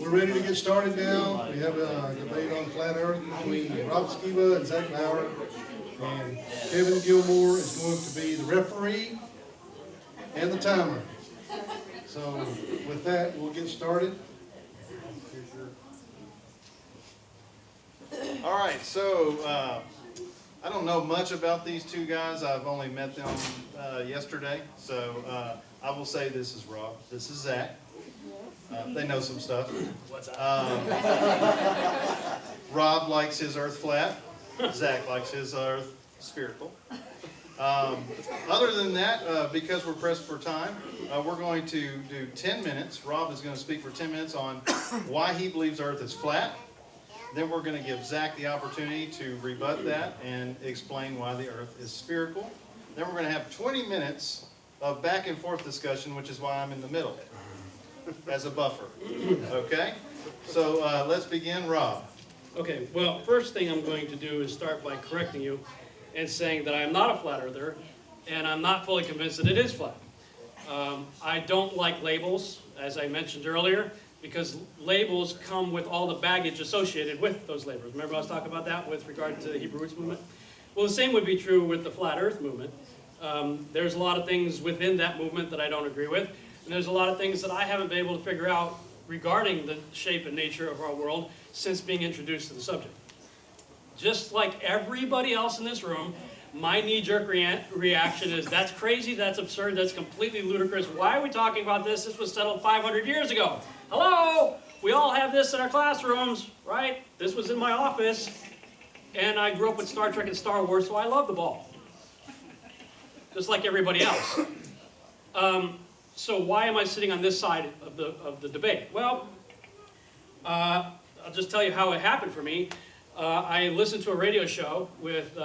We're ready to get started now. We have a debate on flat earth between Rob Skiba and Zach Bauer. And Kevin Gilmore is going to be the referee and the timer. So with that, we'll get started. All right, so I don't know much about these two guys. I've only met them yesterday. So I will say this is Rob. This is Zach. They know some stuff. What's up? Rob likes his earth flat. Zach likes his earth spherical. Other than that, because we're pressed for time, we're going to do 10 minutes. Rob is going to speak for 10 minutes on why he believes earth is flat. Then we're going to give Zach the opportunity to rebut that and explain why the earth is spherical. Then we're going to have 20 minutes of back and forth discussion, which is why I'm in the middle as a buffer. Okay? So let's begin. Rob. Okay, well, first thing I'm going to do is start by correcting you and saying that I am not a flat earther, and I'm not fully convinced that it is flat. I don't like labels, as I mentioned earlier, because labels come with all the baggage associated with those labels. Remember I was talking about that with regard to the Hebrew Roots movement? Well, the same would be true with the flat earth movement. There's a lot of things within that movement that I don't agree with, and there's a lot of things that I haven't been able to figure out regarding the shape and nature of our world since being introduced to the subject. Just like everybody else in this room, my knee-jerk reaction is, that's crazy, that's absurd, that's completely ludicrous. Why are we talking about this? This was settled 500 years ago. Hello? We all have this in our classrooms, right? This was in my office, and I grew up with Star Trek and Star Wars, so I love the ball. Just like everybody else. So why am I sitting on this side of the debate? Well, I'll just tell you how it happened for me. I listened to a radio show with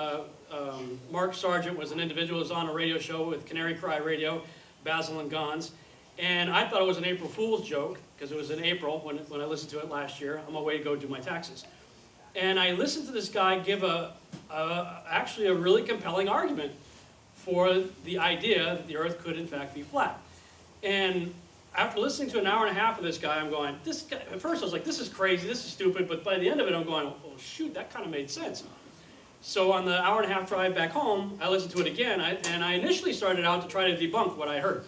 Mark Sargent was an individual who was on a radio show with Canary Cry Radio, Basil and Gons, and I thought it was an April Fool's joke because it was in April when I listened to it last year. On my way to go do my taxes, and I listened to this guy give actually a really compelling argument for the idea that the Earth could in fact be flat. And after listening to an hour and a half of this guy, I'm going, this guy, at first I was like, this is crazy, this is stupid, but by the end of it I'm going, oh shoot, that kind of made sense. So on the hour and a half drive back home, I listened to it again, and I initially started out to try to debunk what I heard.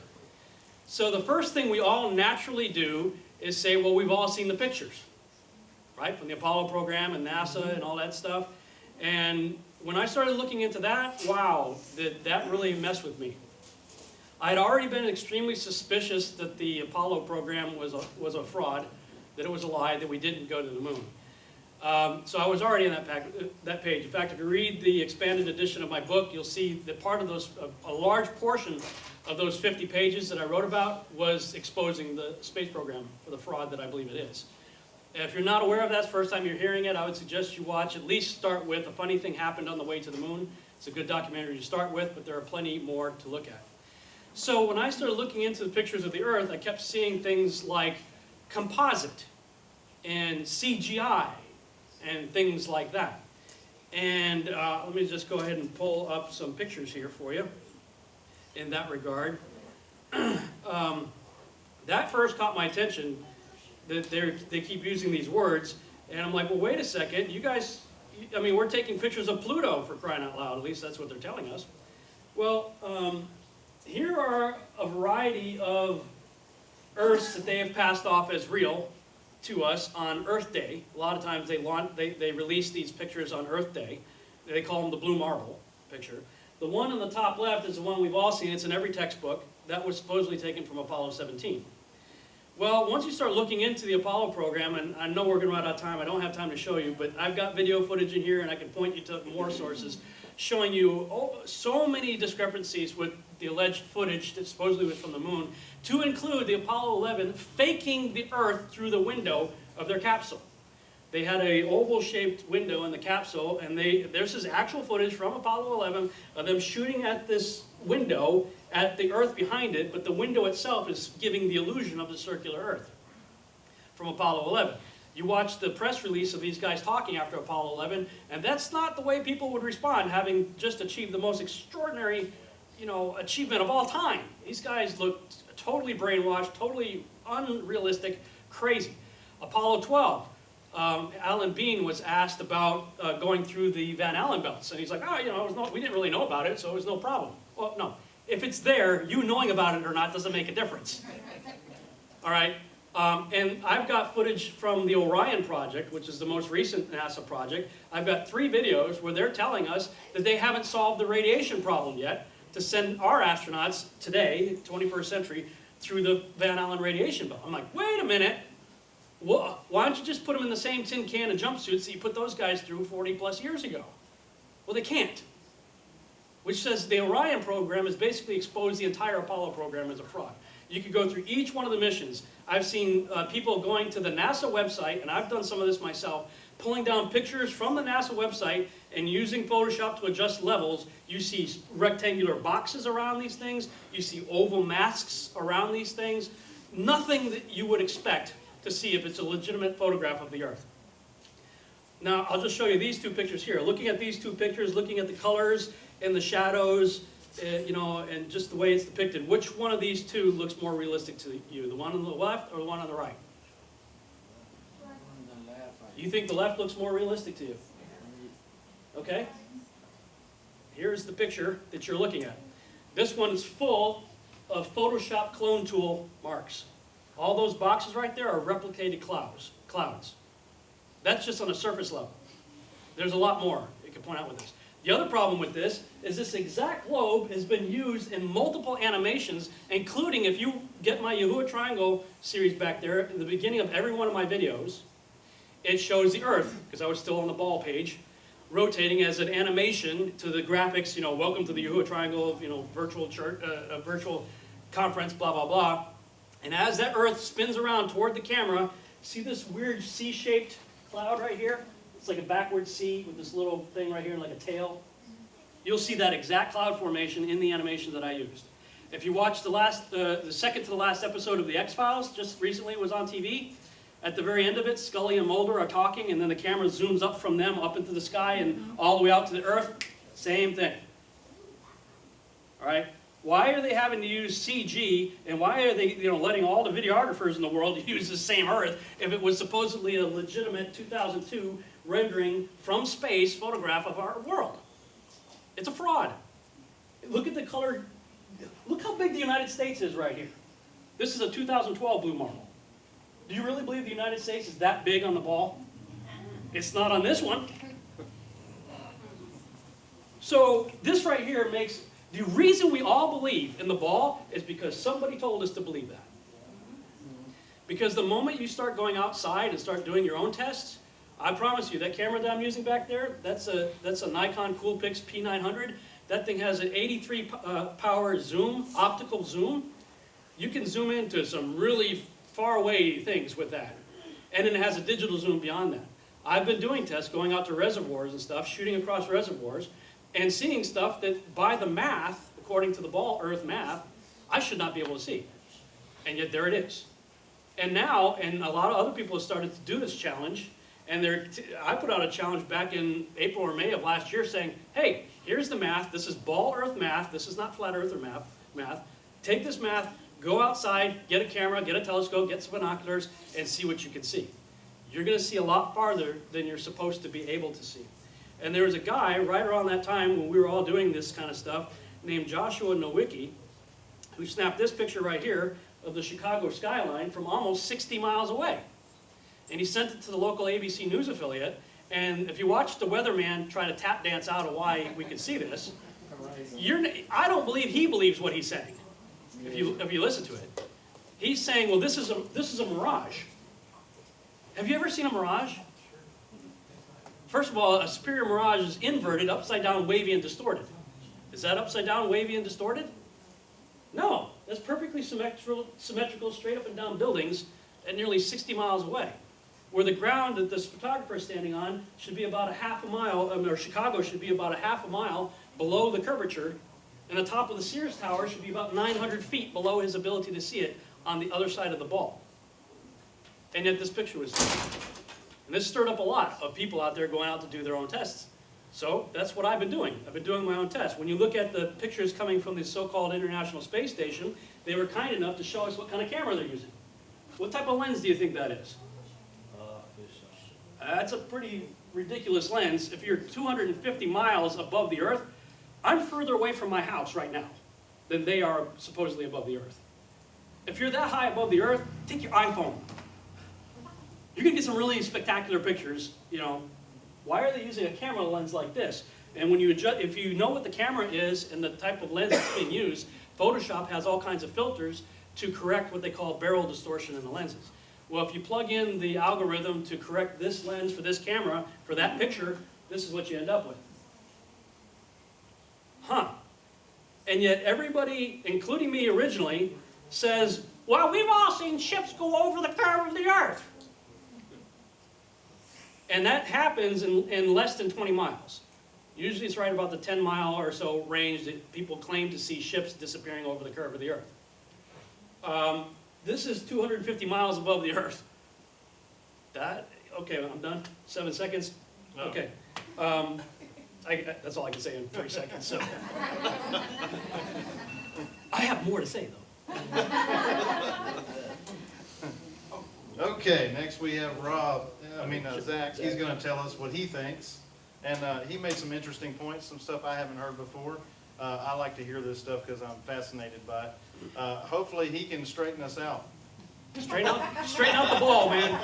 So the first thing we all naturally do is say, well, we've all seen the pictures, right? From the Apollo program and NASA and all that stuff. And when I started looking into that, wow, that really messed with me. I'd already been extremely suspicious that the Apollo program was a fraud, that it was a lie, that we didn't go to the moon. So I was already in that page. In fact, if you read the expanded edition of my book, you'll see that part of those, a large portion of those 50 pages that I wrote about was exposing the space program for the fraud that I believe it is. If you're not aware of that, it's the first time you're hearing it, I would suggest you watch, at least start with A Funny Thing Happened on the Way to the Moon. It's a good documentary to start with, but there are plenty more to look at. So when I started looking into the pictures of the Earth, I kept seeing things like composite and CGI and things like that. And let me just go ahead and pull up some pictures here for you in that regard. That first caught my attention, that they keep using these words, and I'm like, well, wait a second, you guys, I mean, we're taking pictures of Pluto for crying out loud, at least that's what they're telling us. Well, here are a variety of Earths that they have passed off as real to us on Earth Day. A lot of times they release these pictures on Earth Day. They call them the blue marble picture. The one on the top left is the one we've all seen. It's in every textbook. That was supposedly taken from Apollo 17. Well, once you start looking into the Apollo program, and I know we're going to run out of time, I don't have time to show you, but I've got video footage in here and I can point you to more sources showing you so many discrepancies with the alleged footage that supposedly was from the moon, to include the Apollo 11 faking the Earth through the window of their capsule. They had an oval-shaped window in the capsule, and there's this actual footage from Apollo 11 of them shooting at this window at the Earth behind it, but the window itself is giving the illusion of the circular Earth from Apollo 11. You watch the press release of these guys talking after Apollo 11, and that's not the way people would respond, having just achieved the most extraordinary, achievement of all time. These guys looked totally brainwashed, totally unrealistic, crazy. Apollo 12. Alan Bean was asked about going through the Van Allen belts, and he's like, oh, you know, we didn't really know about it, so it was no problem. Well, no. If it's there, you knowing about it or not doesn't make a difference. All right? And I've got footage from the Orion project, which is the most recent NASA project. I've got 3 videos where they're telling us that they haven't solved the radiation problem yet to send our astronauts today, 21st century, through the Van Allen radiation belt. I'm like, wait a minute. Why don't you just put them in the same tin can of jumpsuits that you put those guys through 40 plus years ago? Well, they can't. Which says the Orion program has basically exposed the entire Apollo program as a fraud. You could go through each one of the missions. I've seen people going to the NASA website, and I've done some of this myself, pulling down pictures from the NASA website and using Photoshop to adjust levels. You see rectangular boxes around these things. You see oval masks around these things. Nothing that you would expect to see if it's a legitimate photograph of the Earth. Now, I'll just show you these 2 pictures here. Looking at these 2 pictures, looking at the colors and the shadows, you know, and just the way it's depicted, which one of these 2 looks more realistic to you? The one on the left or the one on the right? You think the left looks more realistic to you? Okay. Here's the picture that you're looking at. This one is full of Photoshop clone tool marks. All those boxes right there are replicated clouds. That's just on a surface level. There's a lot more you can point out with this. The other problem with this is this exact globe has been used in multiple animations, including, if you get my Yahuwah Triangle series back there, in the beginning of every one of my videos, it shows the Earth, because I was still on the ball page, rotating as an animation to the graphics, you know, welcome to the Yahuwah Triangle, you know, virtual church, virtual conference, blah, blah, blah. And as that Earth spins around toward the camera, see this weird C-shaped cloud right here? It's like a backward C with this little thing right here, like a tail. You'll see that exact cloud formation in the animation that I used. If you watch the second to the last episode of the X-Files, just recently it was on TV, at the very end of it, Scully and Mulder are talking, and then the camera zooms up from them up into the sky and all the way out to the Earth. Same thing. All right? Why are they having to use CG, and why are they, you know, letting all the videographers in the world use the same Earth if it was supposedly a legitimate 2002 rendering from space photograph of our world? It's a fraud. Look at the color. Look how big the United States is right here. This is a 2012 blue marble. Do you really believe the United States is that big on the ball? It's not on this one. So this right here makes, the reason we all believe in the ball is because somebody told us to believe that. Because the moment you start going outside and start doing your own tests, I promise you, that camera that I'm using back there, that's a Nikon Coolpix P900. That thing has an 83 power zoom, optical zoom. You can zoom into some really far away things with that. And then it has a digital zoom beyond that. I've been doing tests going out to reservoirs and stuff, shooting across reservoirs, and seeing stuff that by the math, according to the ball Earth math, I should not be able to see. And yet there it is. And now, and a lot of other people have started to do this challenge, and I put out a challenge back in April or May of last year saying, hey, here's the math, this is ball Earth math, this is not flat Earther math. Take this math, go outside, get a camera, get a telescope, get some binoculars, and see what you can see. You're going to see a lot farther than you're supposed to be able to see. And there was a guy right around that time when we were all doing this kind of stuff named Joshua Nowicki, who snapped this picture right here of the Chicago skyline from almost 60 miles away. And he sent it to the local ABC News affiliate. And if you watch the weatherman try to tap dance out of why we could see this, I don't believe he believes what he's saying. If you listen to it, he's saying, well, this is a mirage. Have you ever seen a mirage? First of all, a superior mirage is inverted, upside down, wavy, and distorted. Is that upside down, wavy, and distorted? No, that's perfectly symmetrical, straight up and down buildings at nearly 60 miles away. Where the ground that this photographer is standing on should be about a half a mile, or Chicago should be about a half a mile below the curvature, and the top of the Sears Tower should be about 900 feet below his ability to see it on the other side of the ball. And yet this picture was taken. And this stirred up a lot of people out there going out to do their own tests. So that's what I've been doing. I've been doing my own tests. When you look at the pictures coming from the so-called International Space Station, they were kind enough to show us what kind of camera they're using. What type of lens do you think that is? That's a pretty ridiculous lens. If you're 250 miles above the Earth, I'm further away from my house right now than they are supposedly above the Earth. If you're that high above the Earth, take your iPhone. You're gonna get some really spectacular pictures. You know, why are they using a camera lens like this? And when you adjust, if you know what the camera is and the type of lens that's being used, Photoshop has all kinds of filters to correct what they call barrel distortion in the lenses. Well, if you plug in the algorithm to correct this lens for this camera, for that picture, this is what you end up with. Huh. And yet everybody, including me originally, says, well, we've all seen ships go over the curve of the Earth. And that happens in less than 20 miles. Usually it's right about the 10-mile or so range that people claim to see ships disappearing over the curve of the Earth. This is 250 miles above the Earth. Okay, I'm done. 7 seconds? No. Okay. That's all I can say in 3 seconds. So. I have more to say, though. Okay, next we have Zach. He's going to tell us what he thinks. And he made some interesting points, some stuff I haven't heard before. I like to hear this stuff because I'm fascinated by it. Hopefully he can straighten us out. Straighten out the ball, man.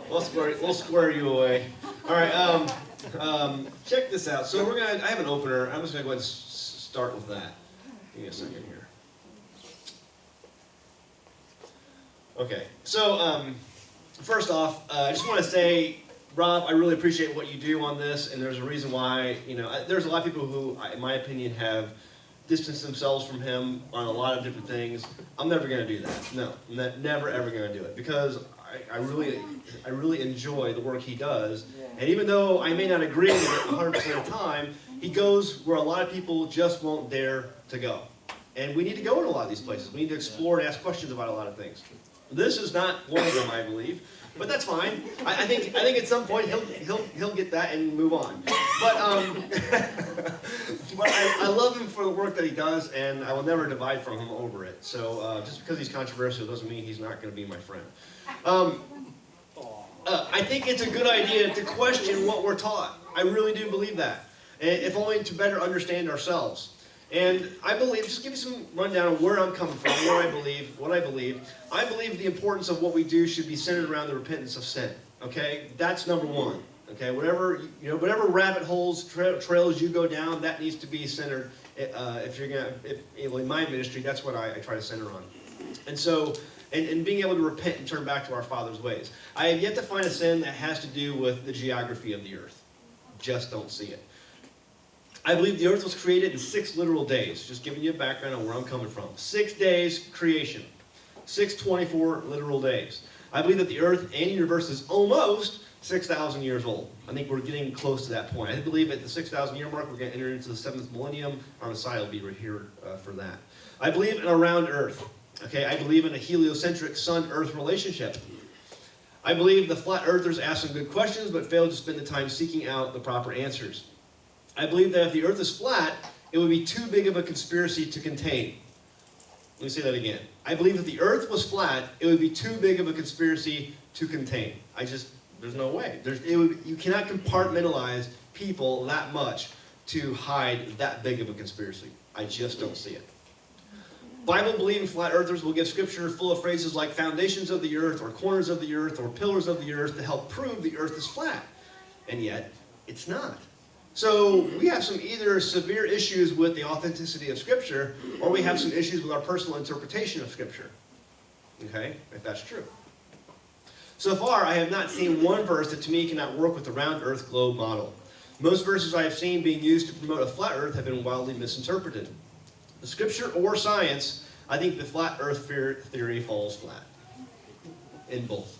We'll square you away. All right, check this out. So I have an opener. I'm just gonna go ahead and start with that. Give me a second here. Okay, so first off, I just want to say, Rob, I really appreciate what you do on this, and there's a reason why. There's a lot of people who, in my opinion, have distanced themselves from him on a lot of different things. I'm never going to do that. No, I'm never ever going to do it because I really enjoy the work he does, and even though I may not agree with it 100% of the time, he goes where a lot of people just won't dare to go, and we need to go in a lot of these places. We need to explore and ask questions about a lot of things. This is not one of them, I believe. But that's fine. I think at some point he'll get that and move on. But I love him for the work that he does, and I will never divide from him over it. So just because he's controversial doesn't mean he's not going to be my friend. I think it's a good idea to question what we're taught. I really do believe that, if only to better understand ourselves. And I believe, just give you some rundown of where I'm coming from, what I believe. I believe the importance of what we do should be centered around the repentance of sin. Okay, that's number one. Okay, whatever rabbit holes, trails you go down, that needs to be centered. In my ministry, that's what I try to center on. And so, and being able to repent and turn back to our Father's ways. I have yet to find a sin that has to do with the geography of the earth. Just don't see it. I believe the earth was created in 6 literal days. Just giving you a background on where I'm coming from. 6 days creation. 624 literal days. I believe that the earth and universe is almost 6,000 years old. I think we're getting close to that point. I believe at the 6,000 year mark, we're going to enter into the 7th millennium. Our Messiah will be right here for that. I believe in a round earth. Okay, I believe in a heliocentric sun-earth relationship. I believe the flat earthers ask some good questions, but fail to spend the time seeking out the proper answers. I believe that if the earth is flat, it would be too big of a conspiracy to contain. Let me say that again. I believe if the earth was flat, it would be too big of a conspiracy to contain. There's no way. You cannot compartmentalize people that much to hide that big of a conspiracy. I just don't see it. Bible-believing flat earthers will give scripture full of phrases like foundations of the earth, or corners of the earth, or pillars of the earth to help prove the earth is flat. And yet, it's not. So we have some either severe issues with the authenticity of Scripture, or we have some issues with our personal interpretation of Scripture. Okay, if that's true. So far, I have not seen one verse that to me cannot work with the round earth globe model. Most verses I have seen being used to promote a flat earth have been wildly misinterpreted. The Scripture or science, I think the flat earth theory falls flat in both.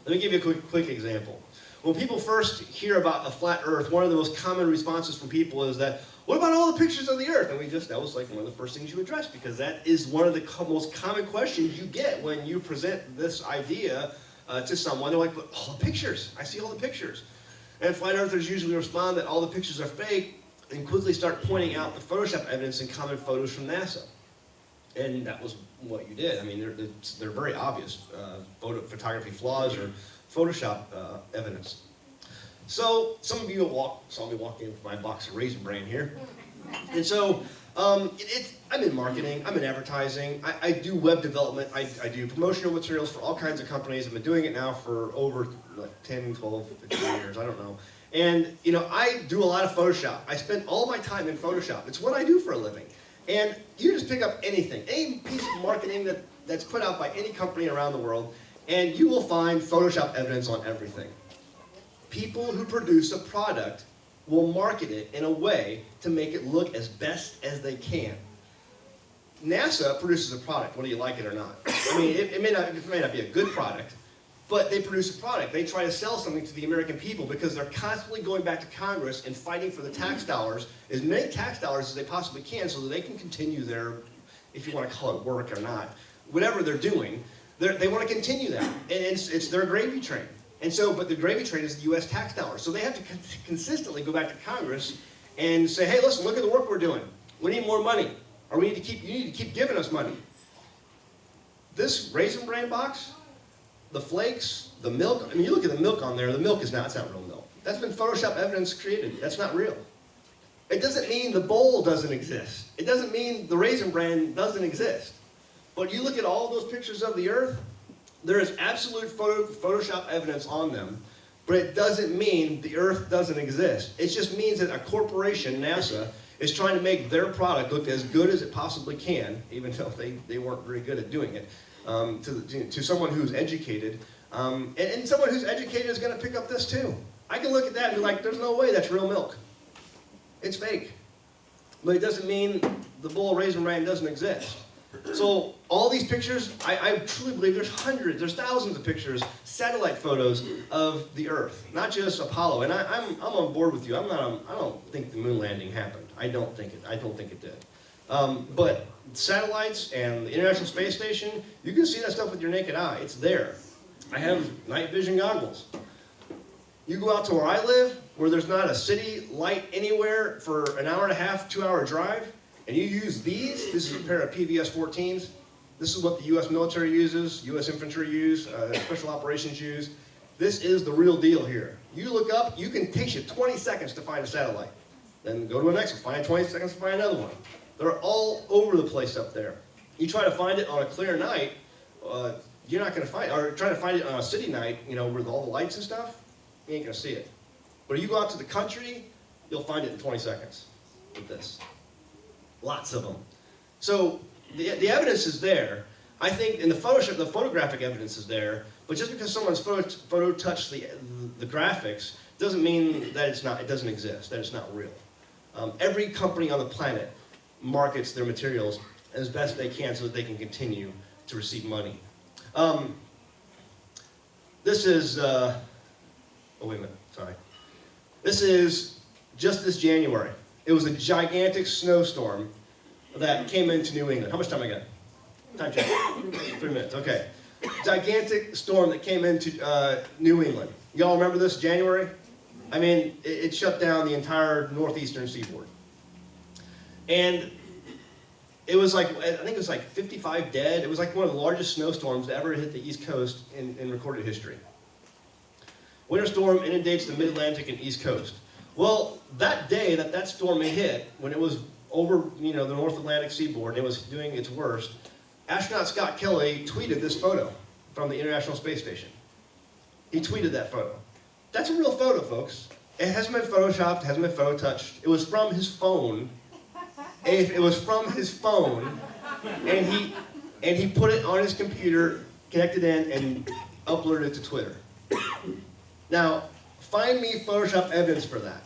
Let me give you a quick example. When people first hear about a flat earth, one of the most common responses from people is that, what about all the pictures of the earth? And that was like one of the first things you address, because that is one of the most common questions you get when you present this idea to someone. They're like, but all the pictures, I see all the pictures. And flat earthers usually respond that all the pictures are fake and quickly start pointing out the Photoshop evidence in common photos from NASA. And that was what you did. I mean, they're very obvious photography flaws or Photoshop evidence. So some of you saw me walk in with my box of Raisin Bran here. And so I'm in marketing, I'm in advertising, I do web development, I do promotional materials for all kinds of companies. I've been doing it now for over like 10, 12, 15 years, I don't know. And you know, I do a lot of Photoshop. I spend all my time in Photoshop. It's what I do for a living. And you just pick up anything, any piece of marketing that's put out by any company around the world, and you will find Photoshop evidence on everything. People who produce a product will market it in a way to make it look as best as they can. NASA produces a product, whether you like it or not. I mean, it may not be a good product, but they produce a product. They try to sell something to the American people because they're constantly going back to Congress and fighting for the tax dollars, as many tax dollars as they possibly can, so that they can continue their, if you want to call it work or not, whatever they're doing, they want to continue that. And it's their gravy train. And so, but the gravy train is the U.S. tax dollars. So they have to consistently go back to Congress and say, hey, listen, look at the work we're doing. We need more money. Or you need to keep giving us money. This Raisin Bran box, the flakes, the milk, I mean, you look at the milk on there, the milk it's not real milk. That's been Photoshop evidence created. That's not real. It doesn't mean the bowl doesn't exist. It doesn't mean the Raisin Bran doesn't exist. But you look at all those pictures of the Earth, there is absolute Photoshop evidence on them, but it doesn't mean the Earth doesn't exist. It just means that a corporation, NASA, is trying to make their product look as good as it possibly can, even though they weren't very good at doing it, to someone who's educated. And someone who's educated is going to pick up this too. I can look at that and be like, there's no way that's real milk. It's fake. But it doesn't mean the bowl of Raisin Bran doesn't exist. So all these pictures, I truly believe there's hundreds, there's thousands of pictures, satellite photos of the Earth, not just Apollo. And I'm on board with you. I don't think the moon landing happened. I don't think it did. But satellites and the International Space Station, you can see that stuff with your naked eye. It's there. I have night vision goggles. You go out to where I live, where there's not a city light anywhere for an hour and a half, 2-hour drive, and you use these. This is a pair of PVS 14s. This is what the U.S. military uses, U.S. infantry use, special operations use. This is the real deal here. You look up, it takes you 20 seconds to find a satellite. Then go to the next one, find 20 seconds to find another one. They're all over the place up there. You try to find it on a clear night, you're not going to find it. Or try to find it on a city night, you know, with all the lights and stuff, you ain't going to see it. But if you go out to the country, you'll find it in 20 seconds with this. Lots of them. So the evidence is there. I think in the photographic evidence is there, but just because someone's photo touched the graphics doesn't mean that it doesn't exist, that it's not real. Every company on the planet markets their materials as best they can so that they can continue to receive money. This is, oh wait a minute, sorry. This is just this January. It was a gigantic snowstorm that came into New England. How much time I got? Time check. 3 minutes, okay. Gigantic storm that came into New England. Y'all remember this, January? I mean, it shut down the entire northeastern seaboard. And it was like, I think it was like 55 dead. It was like one of the largest snowstorms that ever hit the East Coast in recorded history. Winter storm inundates the Mid-Atlantic and East Coast. Well, that day that storm hit, when it was over, you know, the North Atlantic seaboard, it was doing its worst, astronaut Scott Kelly tweeted this photo from the International Space Station. He tweeted that photo. That's a real photo, folks. It hasn't been photoshopped, it hasn't been photo touched. It was from his phone. It was from his phone, and he put it on his computer, connected in, and uploaded it to Twitter. Now, find me Photoshop evidence for that.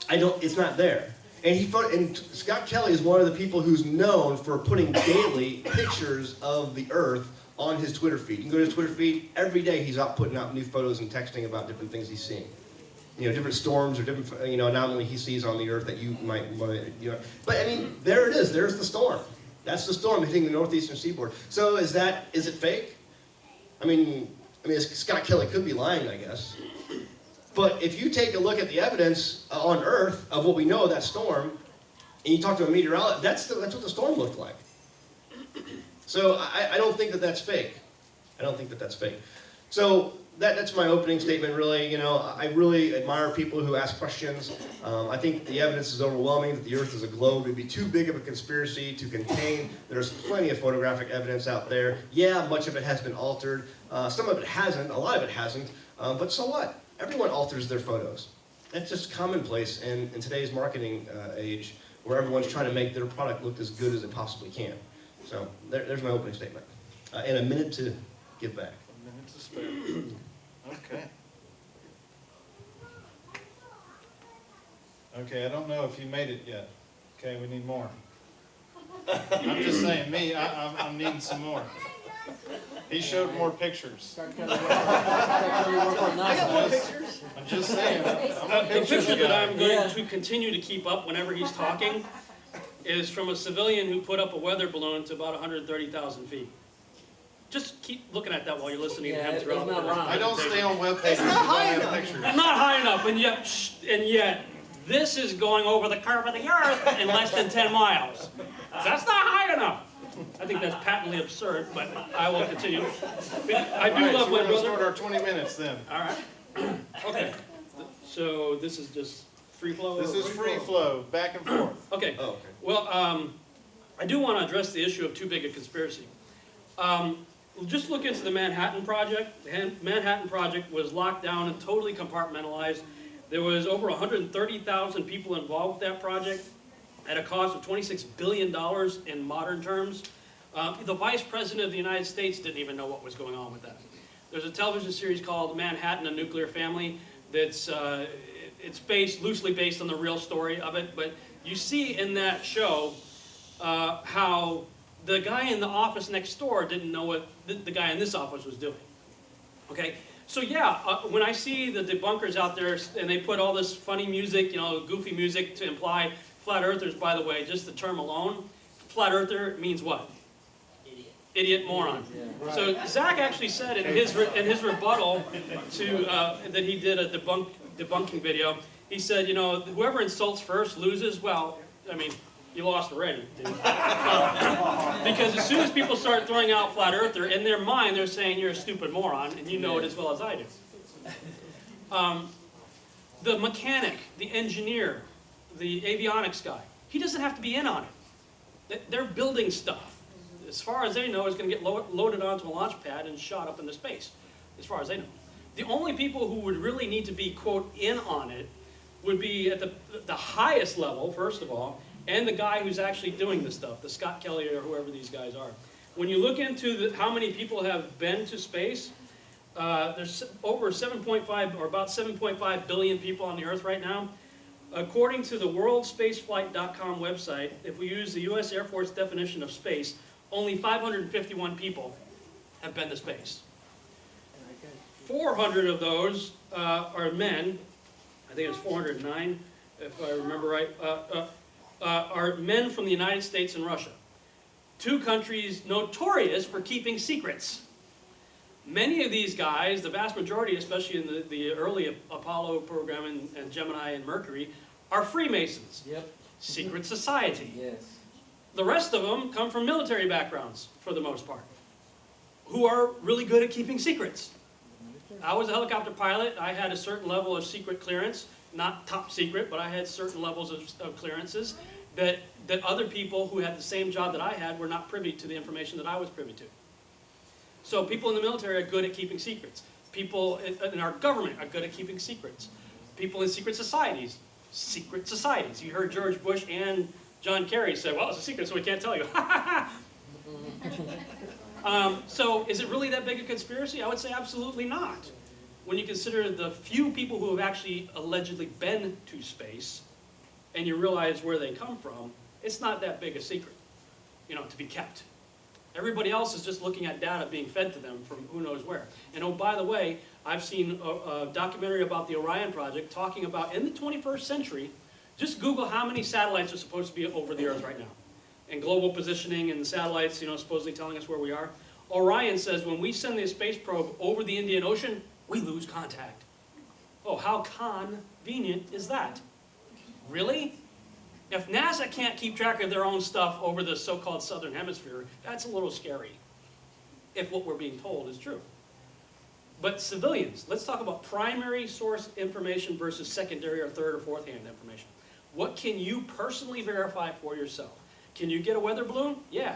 It's not there. And Scott Kelly is one of the people who's known for putting daily pictures of the Earth on his Twitter feed. You can go to his Twitter feed, every day he's out putting out new photos and texting about different things he's seeing. You know, different storms or different, you know, anomaly he sees on the Earth that you might want to, you know. But I mean, there it is, there's the storm. That's the storm hitting the northeastern seaboard. So is it fake? I mean, Scott Kelly could be lying, I guess. But if you take a look at the evidence on Earth of what we know of that storm, and you talk to a meteorologist, that's what the storm looked like. So I don't think that that's fake. I don't think that that's fake. So that's my opening statement, really. You know, I really admire people who ask questions. I think the evidence is overwhelming that the Earth is a globe. It'd be too big of a conspiracy to contain. There's plenty of photographic evidence out there. Yeah, much of it has been altered. Some of it hasn't. A lot of it hasn't. But so what? Everyone alters their photos. That's just commonplace in today's marketing age, where everyone's trying to make their product look as good as it possibly can. So there's my opening statement. And a minute to give back. A minute to spare. Okay. Okay, I don't know if you made it yet. Okay, we need more. I'm just saying, I'm needing some more. He showed more pictures. I got more pictures. I'm just saying. The picture that I'm going to continue to keep up whenever he's talking is from a civilian who put up a weather balloon to about 130,000 feet. Just keep looking at that while you're listening to him throughout the I don't stay on web pages if I have pictures. Not high enough, and yet this is going over the curve of the Earth in less than 10 miles. That's not high enough. I think that's patently absurd, but I will continue. I do love my brother. We're going to start our 20 minutes then. All right. Okay. So this is just free flow? This is free flow, back and forth. Okay. Oh, okay. Well, I do want to address the issue of too big a conspiracy. Just look into the Manhattan Project. The Manhattan Project was locked down and totally compartmentalized. There was over 130,000 people involved with that project at a cost of $26 billion in modern terms. The Vice President of the United States didn't even know what was going on with that. There's a television series called Manhattan, a Nuclear Family that's it's loosely based on the real story of it, but you see in that show how the guy in the office next door didn't know what the guy in this office was doing. Okay, so yeah, when I see the debunkers out there and they put all this funny music, goofy music to imply flat earthers, by the way, just the term alone, flat earther means what? Idiot moron. Yeah. Right. So Zach actually said in his rebuttal to that he did a debunking video, he said, whoever insults first loses. Well, I mean, you lost already, dude. Because as soon as people start throwing out flat earther, in their mind they're saying you're a stupid moron, and you know it as well as I do. The mechanic, the engineer, the avionics guy, he doesn't have to be in on it. They're building stuff. As far as they know, it's going to get loaded onto a launch pad and shot up into space, as far as they know. The only people who would really need to be, quote, in on it would be at the highest level, first of all, and the guy who's actually doing this stuff, the Scott Kelly or whoever these guys are. When you look into how many people have been to space, there's over 7.5 or about 7.5 billion people on the Earth right now. According to the worldspaceflight.com website, if we use the U.S. Air Force definition of space, only 551 people have been to space. 400 of those are men. I think it's 409, if I remember right, are men from the United States and Russia. Two countries notorious for keeping secrets. Many of these guys, the vast majority, especially in the early Apollo program and Gemini and Mercury, are Freemasons. Yep. Secret society. Yes. The rest of them come from military backgrounds, for the most part, who are really good at keeping secrets. I was a helicopter pilot. I had a certain level of secret clearance, not top secret, but I had certain levels of clearances that other people who had the same job that I had were not privy to the information that I was privy to. So people in the military are good at keeping secrets. People in our government are good at keeping secrets. People in secret societies. You heard George Bush and John Kerry say, well, it's a secret, so we can't tell you. So is it really that big a conspiracy? I would say absolutely not. When you consider the few people who have actually allegedly been to space, and you realize where they come from, it's not that big a secret, to be kept. Everybody else is just looking at data being fed to them from who knows where. And oh, by the way, I've seen a documentary about the Orion project talking about in the 21st century, just Google how many satellites are supposed to be over the Earth right now. And global positioning and the satellites, supposedly telling us where we are. Orion says when we send the space probe over the Indian Ocean, we lose contact. Oh, how convenient is that? Really? If NASA can't keep track of their own stuff over the so-called southern hemisphere, that's a little scary, if what we're being told is true. But civilians, let's talk about primary source information versus secondary or third or fourth hand information. What can you personally verify for yourself? Can you get a weather balloon? Yeah,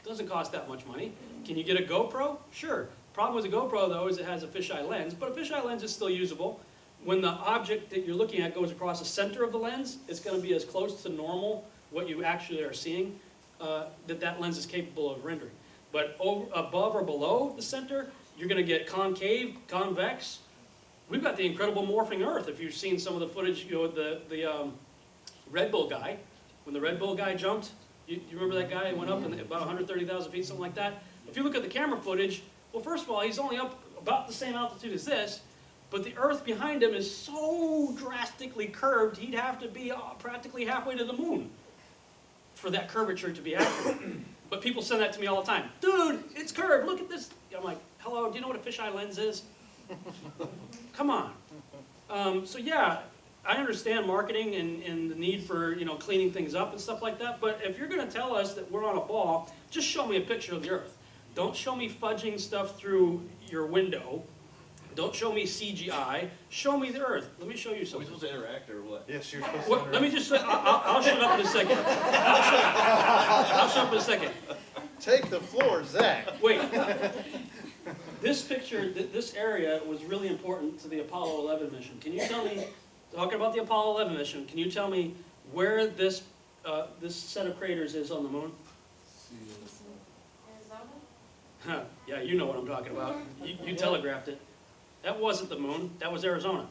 doesn't cost that much money. Can you get a GoPro? Sure. Problem with a GoPro though is it has a fisheye lens, but a fisheye lens is still usable. When the object that you're looking at goes across the center of the lens, it's going to be as close to normal, what you actually are seeing, that lens is capable of rendering. But above or below the center, you're going to get concave, convex. We've got the incredible morphing Earth. If you've seen some of the footage, you know, the Red Bull guy, when the Red Bull guy jumped, you remember that guy who went up in about 130,000 feet, something like that? If you look at the camera footage, well, first of all, he's only up about the same altitude as this, but the Earth behind him is so drastically curved, he'd have to be practically halfway to the moon for that curvature to be accurate. But people send that to me all the time. Dude, it's curved, look at this. I'm like, hello, do you know what a fisheye lens is? Come on. So yeah, I understand marketing and the need for, you know, cleaning things up and stuff like that, but if you're going to tell us that we're on a ball, just show me a picture of the Earth. Don't show me fudging stuff through your window. Don't show me CGI. Show me the Earth. Let me show you Are we something. supposed to interact or what? Yes, you're supposed to. Well, let me just say, I'll shut up in a second. I'll shut up in a second. Take the floor, Zach. Wait. This picture, this area was really important to the Apollo 11 mission. Can you tell me, talking about the Apollo 11 mission, can you tell me where this set of craters is on the moon? Huh, yeah, you know what I'm talking about. You telegraphed it. That wasn't the moon, that was Arizona.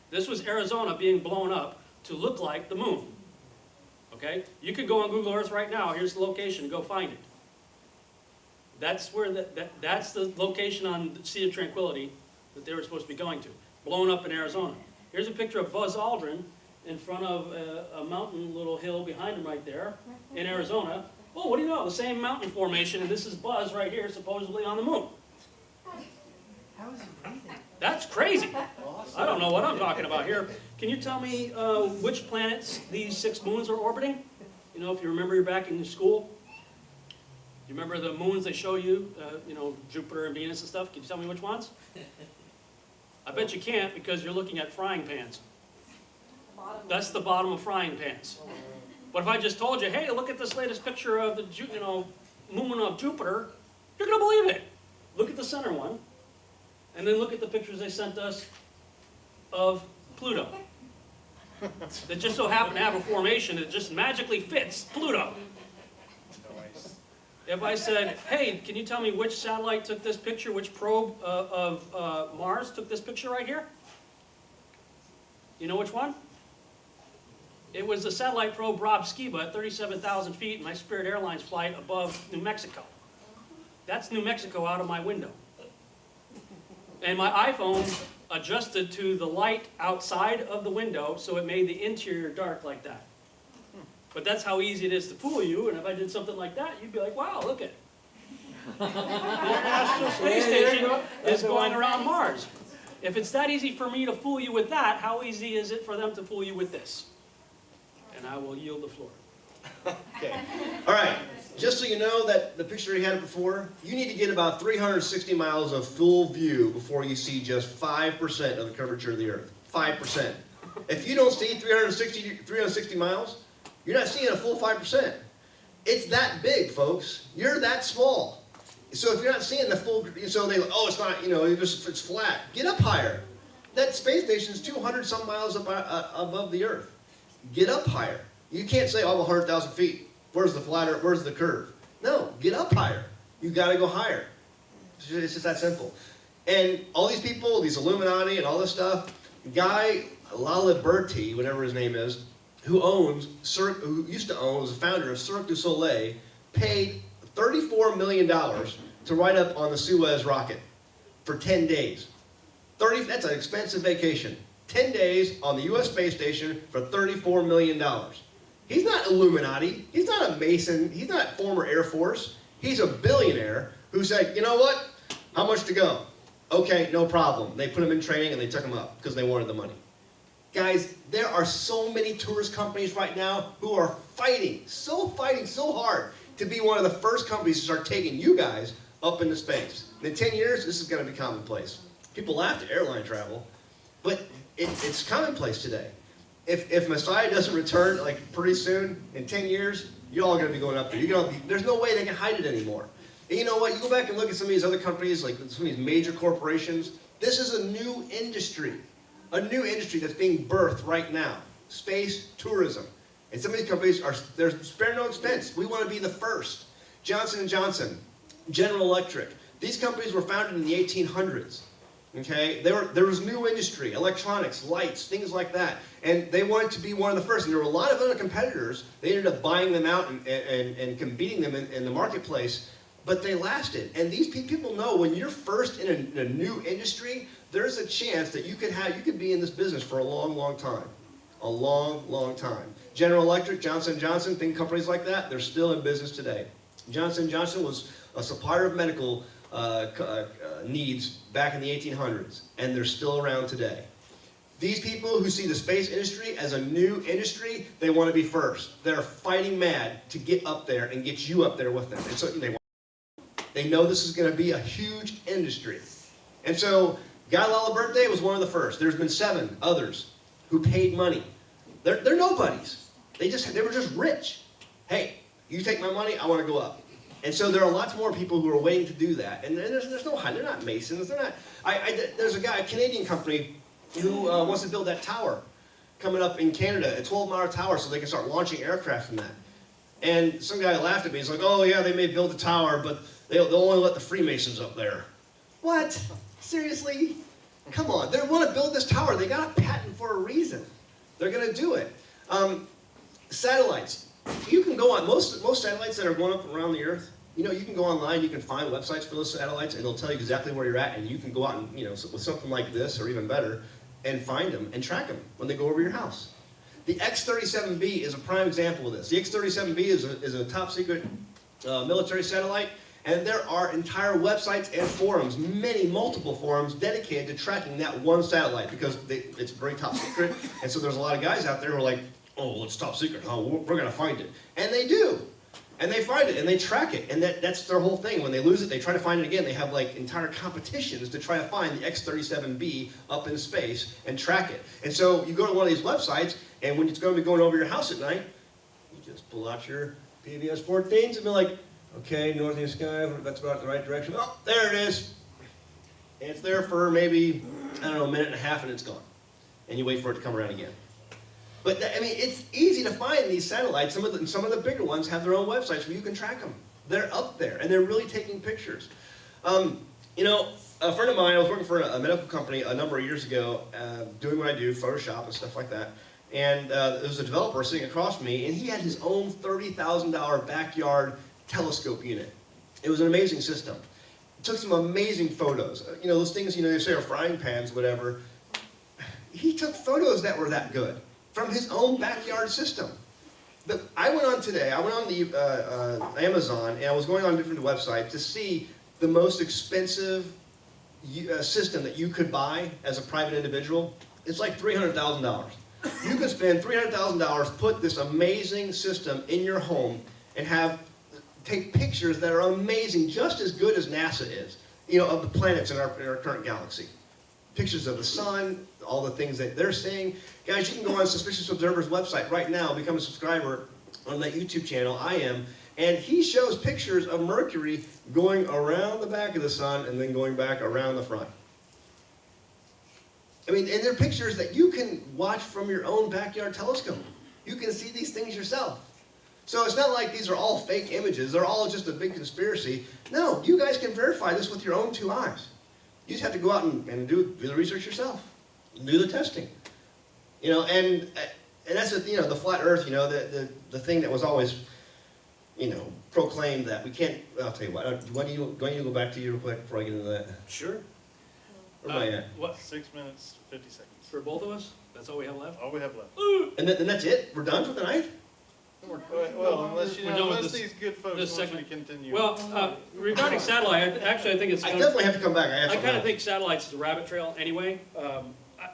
This was Arizona being blown up to look like the moon. Okay? You can go on Google Earth right now, here's the location, go find it. That's where that's the location on the Sea of Tranquility that they were supposed to be going to. Blown up in Arizona. Here's a picture of Buzz Aldrin in front of a mountain, little hill behind him right there in Arizona. Oh, what do you know? The same mountain formation, and this is Buzz right here, supposedly on the moon. How is he breathing? That's crazy. I don't know what I'm talking about here. Can you tell me which planets these 6 moons are orbiting? You know, if you remember you're back in school. You remember the moons they show you, you know, Jupiter and Venus and stuff? Can you tell me which ones? I bet you can't because you're looking at frying pans. That's the bottom of frying pans. But if I just told you, hey, look at this latest picture of the, you know, moon of Jupiter, you're going to believe it. Look at the center one, and then look at the pictures they sent us of Pluto. That just so happen to have a formation that just magically fits Pluto. If I said, hey, can you tell me which satellite took this picture, which probe of Mars took this picture right here? You know which one? It was the satellite probe Skiba at 37,000 feet in my Spirit Airlines flight above New Mexico. That's New Mexico out of my window. And my iPhone adjusted to the light outside of the window, so it made the interior dark like that. But that's how easy it is to fool you, and if I did something like that, you'd be like, wow, look at the International Space Station is going around Mars. If it's that easy for me to fool you with that, how easy is it for them to fool you with this? And I will yield the floor. Okay. All right. Just so you know that the picture you had before, you need to get about 360 miles of full view before you see just 5% of the curvature of the Earth. 5%. If you don't see 360 miles, you're not seeing a full 5%. It's that big, folks. You're that small. So if you're not seeing the full, so they go, oh, it's not, you know, it's flat. Get up higher. That space station is 200 some miles above the Earth. Get up higher. You can't say, oh, I'm 100,000 feet. Where's the flatter? Where's the curve? No, get up higher. You got to go higher. It's just that simple. And all these people, these Illuminati and all this stuff, Guy Laliberty, whatever his name is, who used to own, was the founder of Cirque du Soleil, paid $34 million to ride up on the Suez rocket for 10 days. That's an expensive vacation. 10 days on the U.S. space station for $34 million. He's not Illuminati. He's not a Mason. He's not former Air Force. He's a billionaire who said, you know what? How much to go? Okay, no problem. They put him in training and they took him up because they wanted the money. Guys, there are so many tourist companies right now who are fighting so hard to be one of the first companies to start taking you guys up into space. In 10 years, this is going to be commonplace. People laugh at airline travel, but it's commonplace today. If Messiah doesn't return like pretty soon, in 10 years, you're all going to be going up there. There's no way they can hide it anymore. And you know what? You go back and look at some of these other companies, like some of these major corporations. This is a new industry that's being birthed right now. Space tourism. And some of these companies they're spare no expense. We want to be the first. Johnson & Johnson, General Electric. These companies were founded in the 1800s. Okay, there was new industry, electronics, lights, things like that, and they wanted to be one of the first. And there were a lot of other competitors. They ended up buying them out and competing them in the marketplace, but they lasted. And these people know when you're first in a new industry, there's a chance that you could be in this business for a long, long time, a long, long time. General Electric, Johnson & Johnson, think companies like that, they're still in business today. Johnson & Johnson was a supplier of medical needs back in the 1800s, and they're still around today. These people who see the space industry as a new industry, they want to be first. They're fighting mad to get up there and get you up there with them. And so they know this is going to be a huge industry. And so Guy Laliberte was one of the first. There's been 7 others who paid money. They're nobodies. They were just rich. Hey, you take my money, I want to go up. And so there are lots more people who are waiting to do that. And there's no high. They're not Masons. They're not. There's a Canadian company who wants to build that tower coming up in Canada, a 12-mile tower, so they can start launching aircraft from that. And some guy laughed at me. He's like, "Oh yeah, they may build a tower, but they'll only let the Freemasons up there." What? Seriously? Come on. They want to build this tower. They got a patent for a reason. They're going to do it. Satellites. You can go on, most satellites that are going up around the Earth, you can go online, you can find websites for those satellites, and they'll tell you exactly where you're at, and you can go out and, with something like this, or even better, and find them and track them when they go over your house. The X-37B is a prime example of this. The X-37B is a top secret military satellite, and there are entire websites and forums, multiple forums dedicated to tracking that one satellite, because it's very top secret, and so there's a lot of guys out there who are like, "Oh, well, it's top secret. Oh, we're going to find it." And they do. And they find it, and they track it. And that's their whole thing. When they lose it, they try to find it again. They have like entire competitions to try to find the X-37B up in space and track it. And so you go to one of these websites, and when it's going to be going over your house at night, you just pull out your PBS 14s and be like, "Okay, northeast sky, that's about the right direction. Oh, there it is." And it's there for maybe, a minute and a half, and it's gone. And you wait for it to come around again. But it's easy to find these satellites. Some of the bigger ones have their own websites where you can track them. They're up there, and they're really taking pictures. A friend of mine, I was working for a medical company a number of years ago, doing what I do, Photoshop and stuff like that. And there was a developer sitting across from me, and he had his own $30,000 backyard telescope unit. It was an amazing system. It took some amazing photos. Those things, they say are frying pans, whatever. He took photos that were that good from his own backyard system. I went on the Amazon, and I was going on different websites to see the most expensive system that you could buy as a private individual. It's like $300,000. You could spend $300,000, put this amazing system in your home, and take pictures that are amazing, just as good as NASA is, of the planets in our current galaxy. Pictures of the sun, all the things that they're seeing. Guys, you can go on Suspicious Observer's website right now, become a subscriber on that YouTube channel. I am. And he shows pictures of Mercury going around the back of the sun and then going back around the front. And they're pictures that you can watch from your own backyard telescope. You can see these things yourself. So it's not like these are all fake images. They're all just a big conspiracy. No, you guys can verify this with your own 2 eyes. You just have to go out and do the research yourself, do the testing, and that's the flat Earth, the thing that was always, proclaimed that we can't. I'll tell you what. Why don't you go back to you real quick before I get into that? Sure. Where am I at? What? 6 minutes, 50 seconds. For both of us? That's all we have left? All we have left. And that's it? We're done for the night? Well, unless these good folks this want you to segment. continue. Well, regarding satellite, I think it's. I definitely have to come back. I kind of think satellites is a rabbit trail anyway.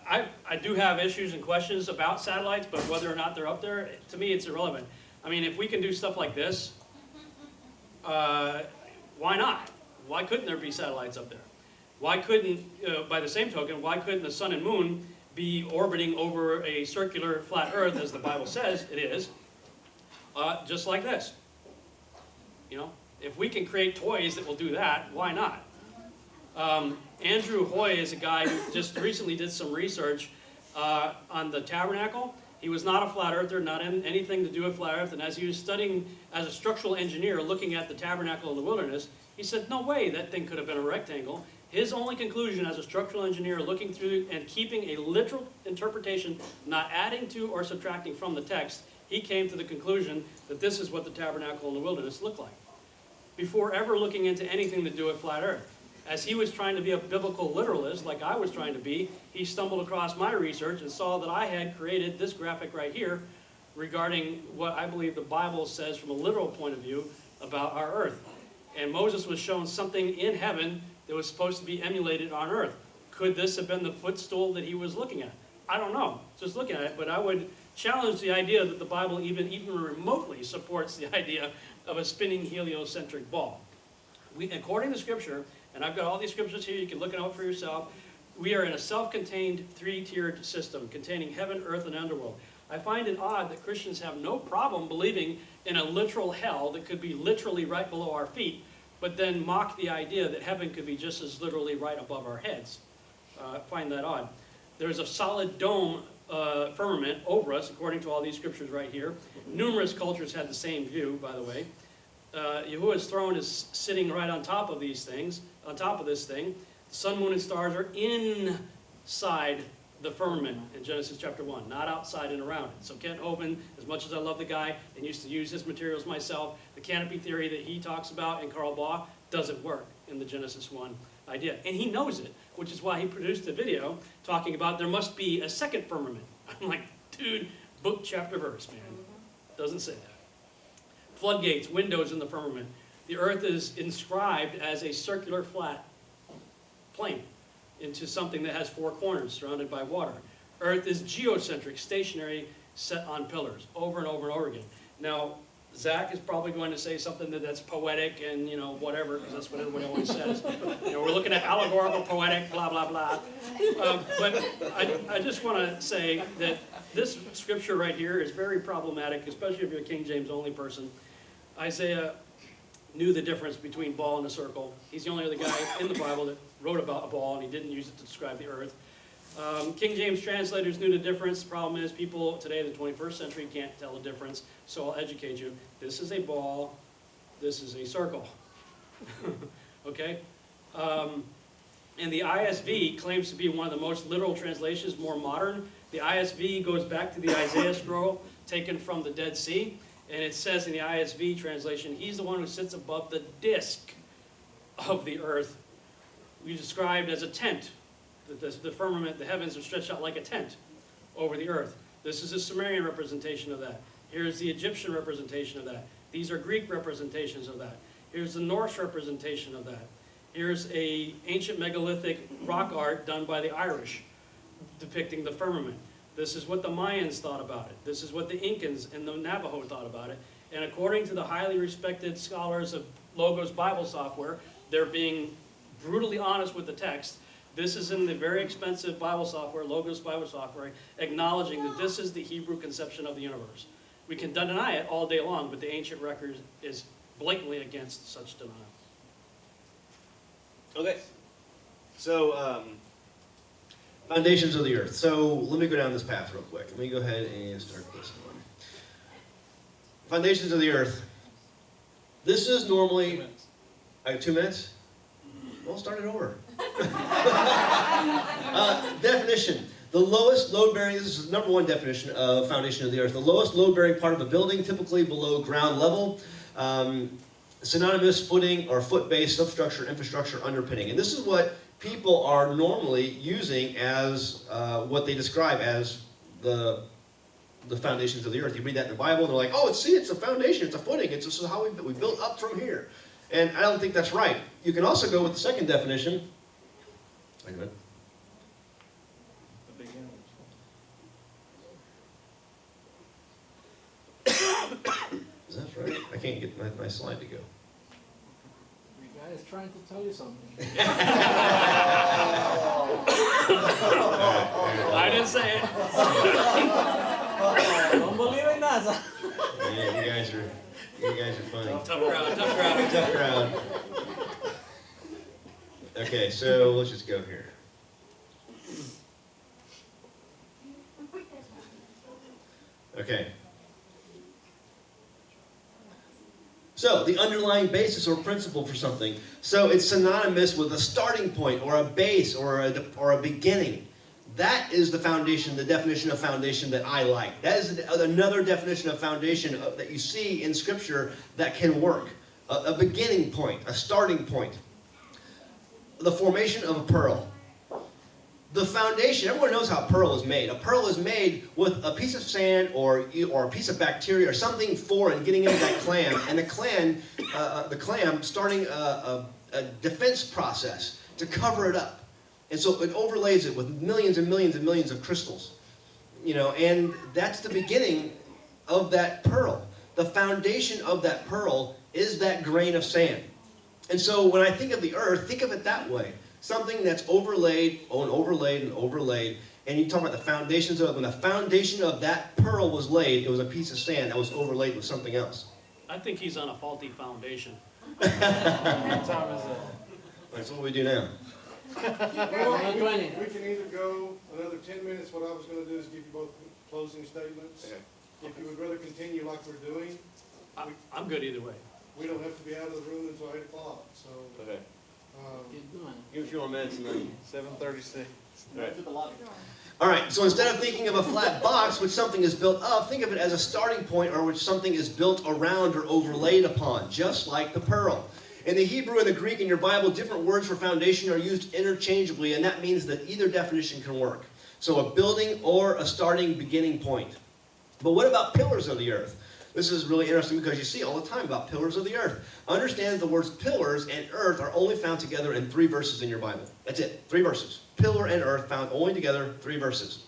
I do have issues and questions about satellites, but whether or not they're up there, to me, it's irrelevant. If we can do stuff like this, why not? Why couldn't there be satellites up there? Why couldn't, by the same token, why couldn't the sun and moon be orbiting over a circular flat earth, as the Bible says it is, just like this? You know, if we can create toys that will do that, why not? Andrew Hoy is a guy who just recently did some research on the tabernacle. He was not a flat earther, not in anything to do with flat earth, and as he was studying as a structural engineer looking at the tabernacle in the wilderness, he said, no way that thing could have been a rectangle. His only conclusion as a structural engineer looking through and keeping a literal interpretation, not adding to or subtracting from the text, he came to the conclusion that this is what the tabernacle in the wilderness looked like, before ever looking into anything to do with flat earth. As he was trying to be a biblical literalist, like I was trying to be, he stumbled across my research and saw that I had created this graphic right here regarding what I believe the Bible says from a literal point of view about our earth. And Moses was shown something in heaven that was supposed to be emulated on earth. Could this have been the footstool that he was looking at? I don't know, just looking at it, but I would challenge the idea that the Bible even remotely supports the idea of a spinning heliocentric ball. According to Scripture, and I've got all these scriptures here, you can look it up for yourself, we are in a self-contained three-tiered system containing heaven, earth, and underworld. I find it odd that Christians have no problem believing in a literal hell that could be literally right below our feet, but then mock the idea that heaven could be just as literally right above our heads. I find that odd. There's a solid dome firmament over us, according to all these scriptures right here. Numerous cultures had the same view, by the way. Yahuwah's throne is sitting right on top of these things, on top of this thing. The sun, moon, and stars are inside the firmament in Genesis chapter 1, not outside and around it. So Kent Hovind, as much as I love the guy and used to use his materials myself, the canopy theory that he talks about and Karl Baugh doesn't work in the Genesis 1 idea. And he knows it, which is why he produced a video talking about there must be a second firmament. I'm like, dude, book, chapter, verse, man. Doesn't say that. Floodgates, windows in the firmament. The earth is inscribed as a circular flat plane into something that has four corners surrounded by water. Earth is geocentric, stationary, set on pillars, over and over and over again. Now, Zach is probably going to say something that's poetic and, you know, whatever, because that's what everybody always says. You know, we're looking at allegorical, poetic, blah, blah, blah. But I just want to say that this scripture right here is very problematic, especially if you're a King James only person. Isaiah knew the difference between ball and a circle. He's the only other guy in the Bible that wrote about a ball, and he didn't use it to describe the earth. King James translators knew the difference. The problem is people today in the 21st century can't tell the difference, so I'll educate you. This is a ball, this is a circle. Okay? And the ISV claims to be one of the most literal translations, more modern. The ISV goes back to the Isaiah scroll taken from the Dead Sea, and it says in the ISV translation, he's the one who sits above the disk of the earth. We described as a tent. The firmament, the heavens are stretched out like a tent over the earth. This is a Sumerian representation of that. Here's the Egyptian representation of that. These are Greek representations of that. Here's the Norse representation of that. Here's a ancient megalithic rock art done by the Irish depicting the firmament. This is what the Mayans thought about it. This is what the Incans and the Navajo thought about it. And according to the highly respected scholars of Logos Bible software, they're being brutally honest with the text. This is in the very expensive Bible software, Logos Bible software, acknowledging that this is the Hebrew conception of the universe. We can deny it all day long, but the ancient record is blatantly against such denial. Okay. So, foundations of the earth. So, let me go down this path real quick. Let me go ahead and start this one. Foundations of the earth. This is normally... 2 minutes? Well, start it over. Definition. The lowest load-bearing, this is the #1 definition of foundation of the earth. The lowest load-bearing part of a building, typically below ground level. Synonymous footing or foot-based substructure, infrastructure, underpinning. And this is what people are normally using as what they describe as the foundations of the earth. You read that in the Bible and they're like, oh, it's a foundation, it's a footing, this is how we built up from here. And I don't think that's right. You can also go with the second definition. Wait a minute. Is that right? I can't get my slide to go. I was trying to tell you something. I didn't say it. Don't believe in that. Yeah, you guys are funny. Tough crowd, tough crowd. Tough crowd. Okay, so let's just go here. Okay. So, the underlying basis or principle for something. So, it's synonymous with a starting point or a base or a beginning. That is the foundation, the definition of foundation that I like. That is another definition of foundation that you see in Scripture that can work. A beginning point, a starting point. The formation of a pearl. The foundation, everyone knows how a pearl is made. A pearl is made with a piece of sand or a piece of bacteria or something foreign getting into that clam, and the clam starting a defense process to cover it up. And so it overlays it with millions and millions and millions of crystals. And that's the beginning of that pearl. The foundation of that pearl is that grain of sand. And so when I think of the earth, think of it that way. Something that's overlaid and overlaid and overlaid. And you talk about the foundations of it. When the foundation of that pearl was laid, it was a piece of sand that was overlaid with something else. I think he's on a faulty foundation. What time is it? That's what we do now. We can either go another 10 minutes. What I was going to do is give you both closing statements. Okay. If you would rather continue like we're doing, I'm good either way. we don't have to be out of the room until 8 o'clock. So, Okay. Keep going. Give a few more minutes and then. 7:36. All right, so instead of thinking of a flat box which something is built of, think of it as a starting point or which something is built around or overlaid upon, just like the pearl. In the Hebrew and the Greek in your Bible, different words for foundation are used interchangeably, and that means that either definition can work. So a building or a starting beginning point. But what about pillars of the earth? This is really interesting because you see all the time about pillars of the earth. Understand that the words pillars and earth are only found together in 3 verses in your Bible. That's it, 3 verses. Pillar and earth found only together, 3 verses.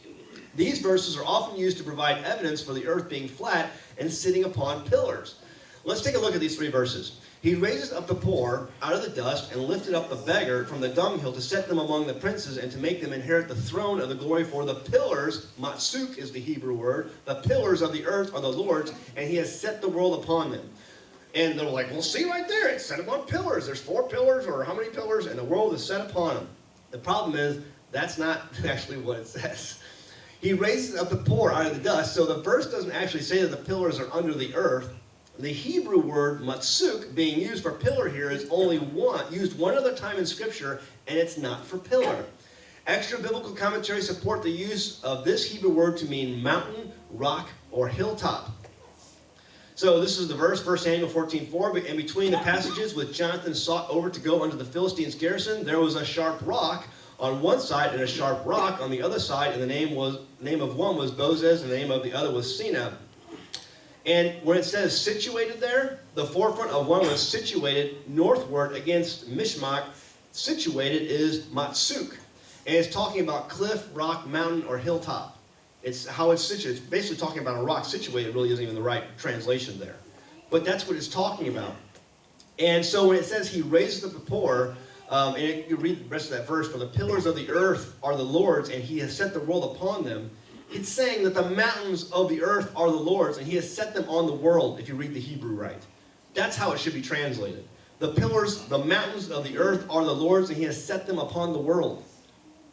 These verses are often used to provide evidence for the earth being flat and sitting upon pillars. Let's take a look at these 3 verses. He raises up the poor out of the dust and lifted up the beggar from the dunghill to set them among the princes and to make them inherit the throne of the glory. For the pillars, matsuk is the Hebrew word, the pillars of the earth are the Lord's, and he has set the world upon them. And they're like, well, see right there, it's set upon pillars. There's 4 pillars or how many pillars, and the world is set upon them. The problem is, that's not actually what it says. He raises up the poor out of the dust, so the verse doesn't actually say that the pillars are under the earth. The Hebrew word matsuk being used for pillar here is only used one other time in Scripture, and it's not for pillar. Extra biblical commentaries support the use of this Hebrew word to mean mountain, rock, or hilltop. So this is the verse, 1 Samuel 14:4. And between the passages which Jonathan sought over to go unto the Philistines' garrison, there was a sharp rock on one side and a sharp rock on the other side, and the name of one was Bozez, and the name of the other was Senab. And when it says situated there, the forefront of one was situated northward against Mishmak. Situated is matsuk. And it's talking about cliff, rock, mountain, or hilltop. It's how it's situated. It's basically talking about a rock situated. It really isn't even the right translation there. But that's what it's talking about. And so when it says he raises up the poor, and you read the rest of that verse, for the pillars of the earth are the Lord's, and he has set the world upon them. It's saying that the mountains of the earth are the Lord's, and he has set them on the world, if you read the Hebrew right. That's how it should be translated. The pillars, the mountains of the earth are the Lord's, and he has set them upon the world.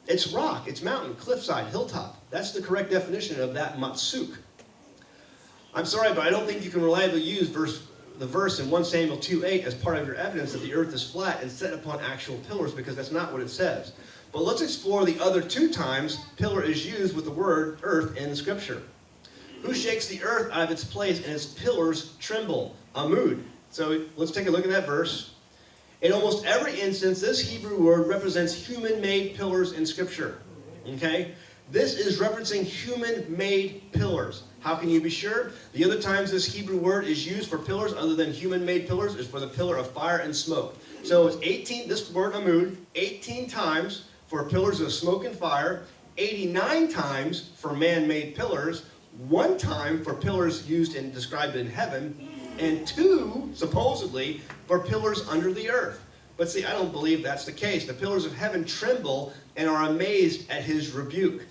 It's rock, it's mountain, cliffside, hilltop. That's the correct definition of that matsuk. I'm sorry, but I don't think you can reliably use the verse in 1 Samuel 2:8 as part of your evidence that the earth is flat and set upon actual pillars, because that's not what it says. But let's explore the other 2 times pillar is used with the word earth in the Scripture. Who shakes the earth out of its place and its pillars tremble? Amud. So let's take a look at that verse. In almost every instance, this Hebrew word represents human-made pillars in Scripture. Okay? This is referencing human-made pillars. How can you be sure? The other times this Hebrew word is used for pillars other than human-made pillars is for the pillar of fire and smoke. So it's 18, this word amud, 18 times for pillars of smoke and fire, 89 times for man-made pillars, 1 time for pillars used and described in heaven, and 2, supposedly, for pillars under the earth. But see, I don't believe that's the case. The pillars of heaven tremble and are amazed at his rebuke.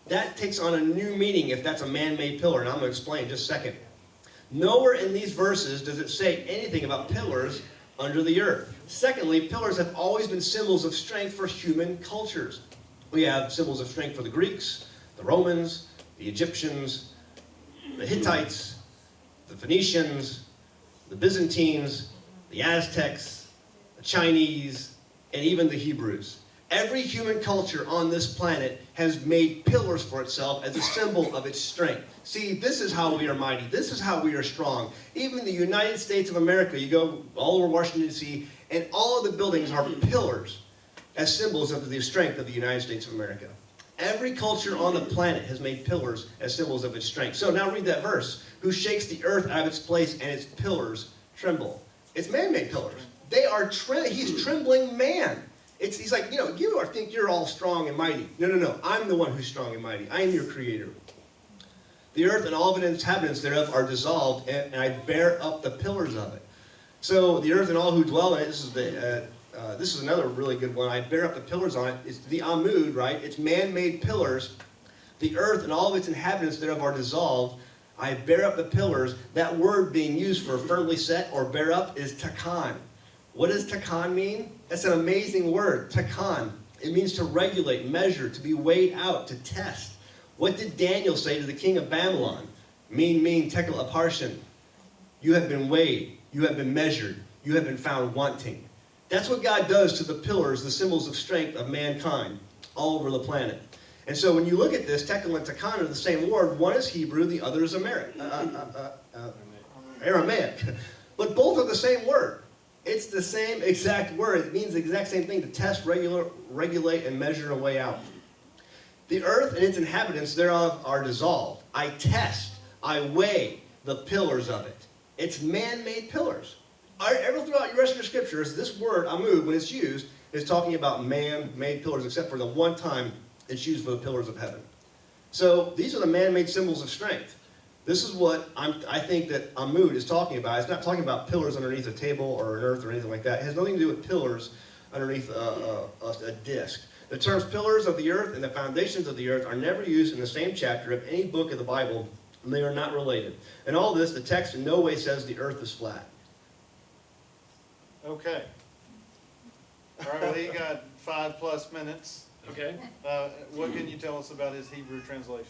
That takes on a new meaning if that's a man-made pillar, and I'm going to explain in just a second. Nowhere in these verses does it say anything about pillars under the earth. Secondly, pillars have always been symbols of strength for human cultures. We have symbols of strength for the Greeks, the Romans, the Egyptians, the Hittites, the Phoenicians, the Byzantines, the Aztecs, the Chinese, and even the Hebrews. Every human culture on this planet has made pillars for itself as a symbol of its strength. See, this is how we are mighty. This is how we are strong. Even the United States of America, you go all over Washington, D.C., and all of the buildings are pillars as symbols of the strength of the United States of America. Every culture on the planet has made pillars as symbols of its strength. So now read that verse. Who shakes the earth out of its place and its pillars tremble. It's man-made pillars. They are he's trembling man. He's like, you think you're all strong and mighty. No. I'm the one who's strong and mighty. I am your creator. The earth and all of its inhabitants thereof are dissolved, and I bear up the pillars of it. So the earth and all who dwell in it, this is another really good one. I bear up the pillars on it. It's the Amud, right? It's man-made pillars. The earth and all of its inhabitants thereof are dissolved. I bear up the pillars. That word being used for firmly set or bear up is takan. What does takan mean? That's an amazing word, takan. It means to regulate, measure, to be weighed out, to test. What did Daniel say to the king of Babylon? Tekel aparshin. You have been weighed, you have been measured, you have been found wanting. That's what God does to the pillars, the symbols of strength of mankind all over the planet. And so when you look at this, tekel and takan are the same word. One is Hebrew, the other is Aramaic. But both are the same word. It's the same exact word. It means the exact same thing, to test, regulate, and measure a way out. The earth and its inhabitants thereof are dissolved. I test, I weigh the pillars of it. It's man-made pillars. Every throughout the rest of your scriptures, this word, amud, when it's used, is talking about man-made pillars, except for the one time it's used for the pillars of heaven. So these are the man-made symbols of strength. This is what I think that amud is talking about. It's not talking about pillars underneath a table or an earth or anything like that. It has nothing to do with pillars underneath a disc. The terms pillars of the earth and the foundations of the earth are never used in the same chapter of any book of the Bible, and they are not related. In all this, the text in no way says the earth is flat. Okay. All right, well, he got 5+ minutes. Okay. What can you tell us about his Hebrew translation?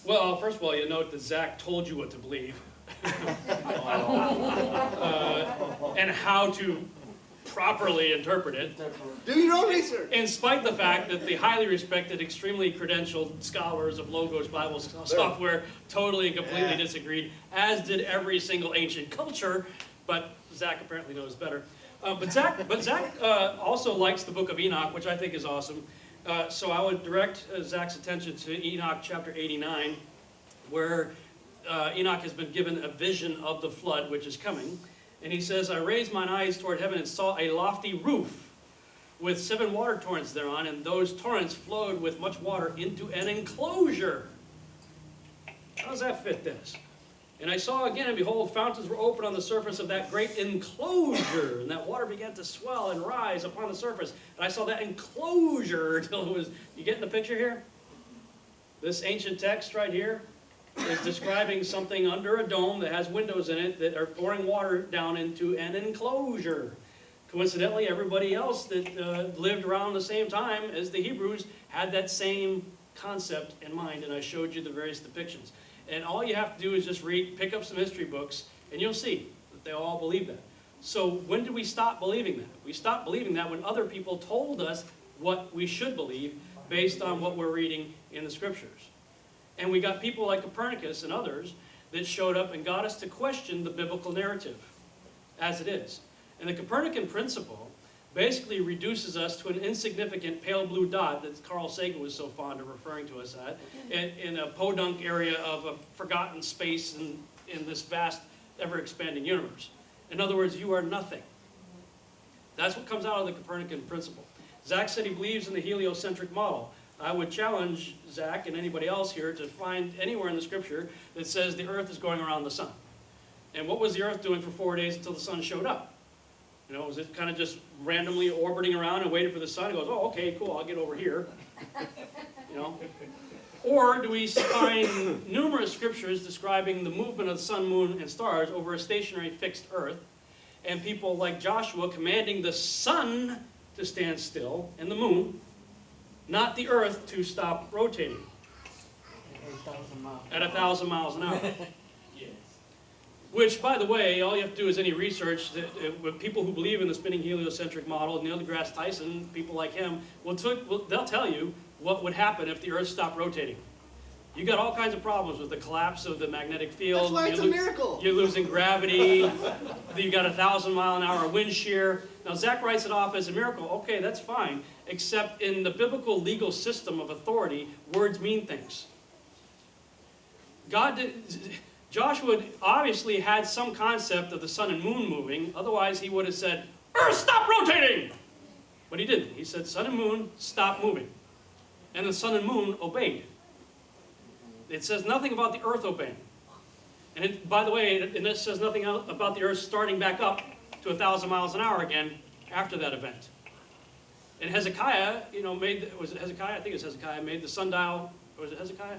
Well, first of all, you note that Zach told you what to believe. And how to properly interpret it. Do your own research. In spite of the fact that the highly respected, extremely credentialed scholars of Logos Bible software totally and completely disagreed, as did every single ancient culture, but Zach apparently knows better. But Zach also likes the book of Enoch, which I think is awesome. So I would direct Zach's attention to Enoch chapter 89, where Enoch has been given a vision of the flood which is coming. And he says, I raised mine eyes toward heaven and saw a lofty roof with 7 water torrents thereon, and those torrents flowed with much water into an enclosure. How does that fit this? And I saw again, and behold, fountains were opened on the surface of that great enclosure, and that water began to swell and rise upon the surface. And I saw that enclosure till it was, you getting the picture here? This ancient text right here is describing something under a dome that has windows in it that are pouring water down into an enclosure. Coincidentally, everybody else that lived around the same time as the Hebrews had that same concept in mind, and I showed you the various depictions. And all you have to do is just pick up some history books, and you'll see that they all believe that. So when did we stop believing that? We stopped believing that when other people told us what we should believe based on what we're reading in the scriptures. And we got people like Copernicus and others that showed up and got us to question the biblical narrative as it is. And the Copernican principle basically reduces us to an insignificant pale blue dot that Carl Sagan was so fond of referring to us at, in a podunk area of a forgotten space in this vast, ever-expanding universe. In other words, you are nothing. That's what comes out of the Copernican principle. Zach said he believes in the heliocentric model. I would challenge Zach and anybody else here to find anywhere in the scripture that says the earth is going around the sun. And what was the earth doing for 4 days until the sun showed up? You know, is it kind of just randomly orbiting around and waiting for the sun? It goes, oh, okay, cool, I'll get over here. You know? Or do we find numerous scriptures describing the movement of the sun, moon, and stars over a stationary fixed earth, and people like Joshua commanding the sun to stand still and the moon, not the earth to stop rotating 8,000 miles. at 1,000 miles an hour? Which, by the way, all you have to do is any research with people who believe in the spinning heliocentric model. Neil deGrasse Tyson, people like him, they'll tell you what would happen if the Earth stopped rotating. You got all kinds of problems with the collapse of the magnetic field. That's why it's a miracle. You're losing gravity. You got 1,000 mile an hour wind shear. Now Zach writes it off as a miracle. Okay, that's fine. Except in the biblical legal system of authority, words mean things. Joshua obviously had some concept of the sun and moon moving. Otherwise, he would have said, Earth, stop rotating! But he didn't. He said, sun and moon, stop moving. And the sun and moon obeyed. It says nothing about the earth obeying. And by the way, it says nothing about the earth starting back up to 1,000 miles an hour again after that event. And Hezekiah, you know, was it Hezekiah? I think it was Hezekiah, made the sundial, or was it Hezekiah?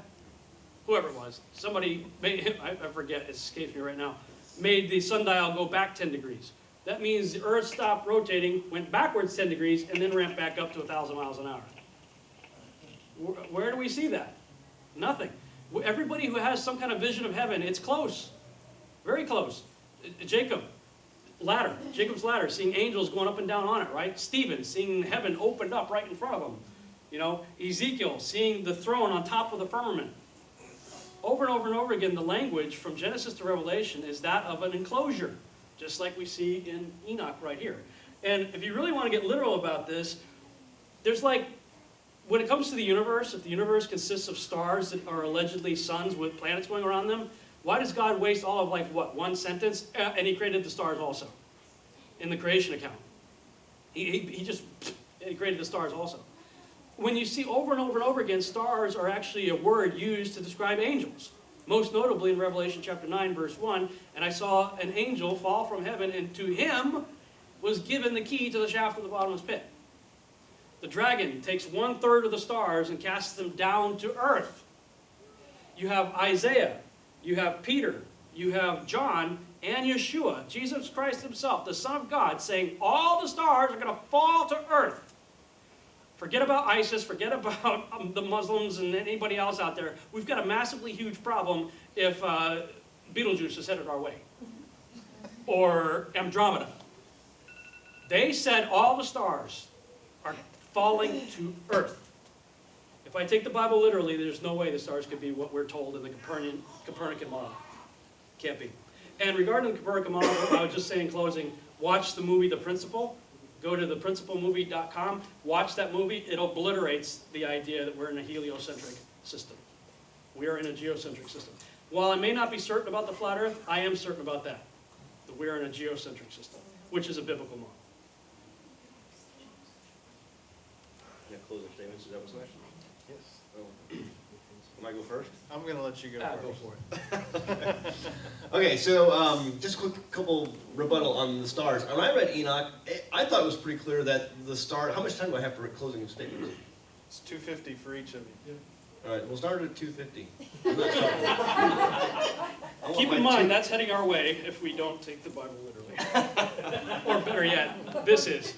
Whoever it was. Somebody made him, I forget, it escapes me right now, made the sundial go back 10 degrees. That means the earth stopped rotating, went backwards 10 degrees, and then ramped back up to 1,000 miles an hour. Where do we see that? Nothing. Everybody who has some kind of vision of heaven, it's close. Very close. Jacob's ladder, seeing angels going up and down on it, right? Stephen, seeing heaven opened up right in front of him. You know, Ezekiel, seeing the throne on top of the firmament. Over and over and over again, the language from Genesis to Revelation is that of an enclosure, just like we see in Enoch right here. And if you really want to get literal about this, there's like, when it comes to the universe, if the universe consists of stars that are allegedly suns with planets going around them, why does God waste all of like, what, one sentence? And he created the stars also in the creation account. He created the stars also. When you see over and over and over again, stars are actually a word used to describe angels. Most notably in Revelation chapter 9, verse 1, and I saw an angel fall from heaven, and to him was given the key to the shaft of the bottomless pit. The dragon takes 1/3 of the stars and casts them down to earth. You have Isaiah, you have Peter, you have John, and Yeshua, Jesus Christ himself, the Son of God, saying all the stars are going to fall to earth. Forget about ISIS, forget about the Muslims and anybody else out there. We've got a massively huge problem if Beetlejuice is headed our way. Or Andromeda. They said all the stars are falling to earth. If I take the Bible literally, there's no way the stars could be what we're told in the Copernican model. Can't be. And regarding the Copernican model, I would just say in closing, watch the movie The Principle. Go to theprinciplemovie.com, watch that movie. It obliterates the idea that we're in a heliocentric system. We are in a geocentric system. While I may not be certain about the flat earth, I am certain about that we're in a geocentric system, which is a biblical model. Yeah, closing statements, is that what's next? Yes. Oh. Am I go first? I'm going to let you go Go first. for it. Okay, so just a quick couple rebuttal on the stars. When I read Enoch, I thought it was pretty clear that the star. How much time do I have for closing statements? It's $250 for each of you. All right, we'll start at 250. Keep in mind, that's heading our way if we don't take the Bible literally. Or better yet, this is.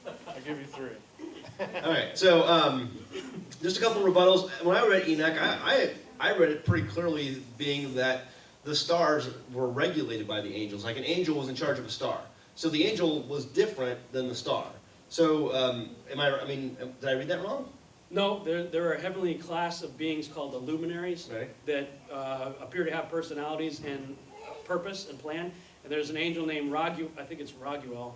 I'll give you 3. All right, so just a couple rebuttals. When I read Enoch, I read it pretty clearly being that the stars were regulated by the angels. Like an angel was in charge of a star. So the angel was different than the star. So did I read that wrong? No, there are a heavenly class of beings called the luminaries Right. that appear to have personalities and purpose and plan. And there's an angel named Raguel,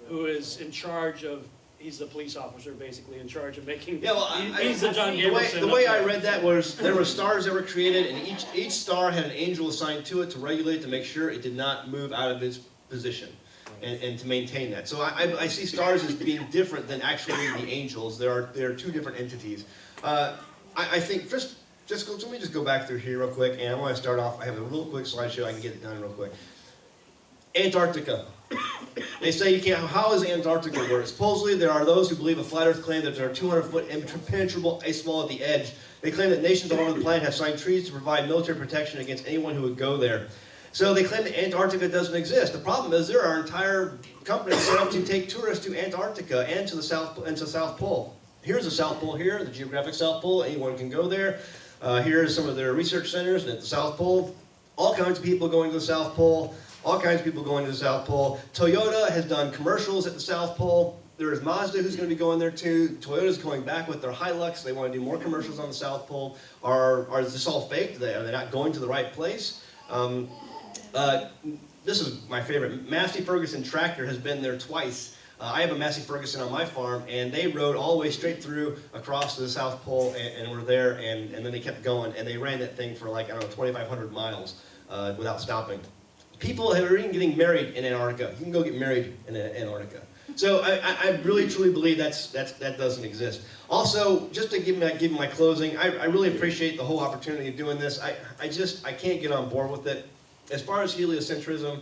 who is in charge of, he's the police officer basically, in charge of making, Yeah, well, he's the John Gabrielson. the way I read that was there were stars that were created, and each star had an angel assigned to it to regulate, to make sure it did not move out of its position, and to maintain that. So I see stars as being different than actually the angels. There are two different entities. I think let me just go back through here real quick, and I want to start off. I have a real quick slideshow. I can get it done real quick. Antarctica. They say you can't, how is Antarctica work? Supposedly there are those who believe a flat earth claim that there are 200-foot impenetrable ice wall at the edge. They claim that nations all over the planet have signed treaties to provide military protection against anyone who would go there. So they claim that Antarctica doesn't exist. The problem is there are entire companies set up to take tourists to Antarctica and to the South Pole. Here's the South Pole here, the geographic South Pole. Anyone can go there. Here's some of their research centers, and at the South Pole, all kinds of people going to the South Pole. All kinds of people going to the South Pole. Toyota has done commercials at the South Pole. There is Mazda who's going to be going there too. Toyota's going back with their Hilux. They want to do more commercials on the South Pole. Is this all fake? Are they not going to the right place? This is my favorite. Massey Ferguson Tractor has been there twice. I have a Massey Ferguson on my farm, and they rode all the way straight through across to the South Pole and were there, and then they kept going, and they ran that thing for like, I don't know, 2,500 miles without stopping. People are even getting married in Antarctica. You can go get married in Antarctica. So I really truly believe that doesn't exist. Also, just to give my closing, I really appreciate the whole opportunity of doing this. I can't get on board with it. As far as heliocentrism,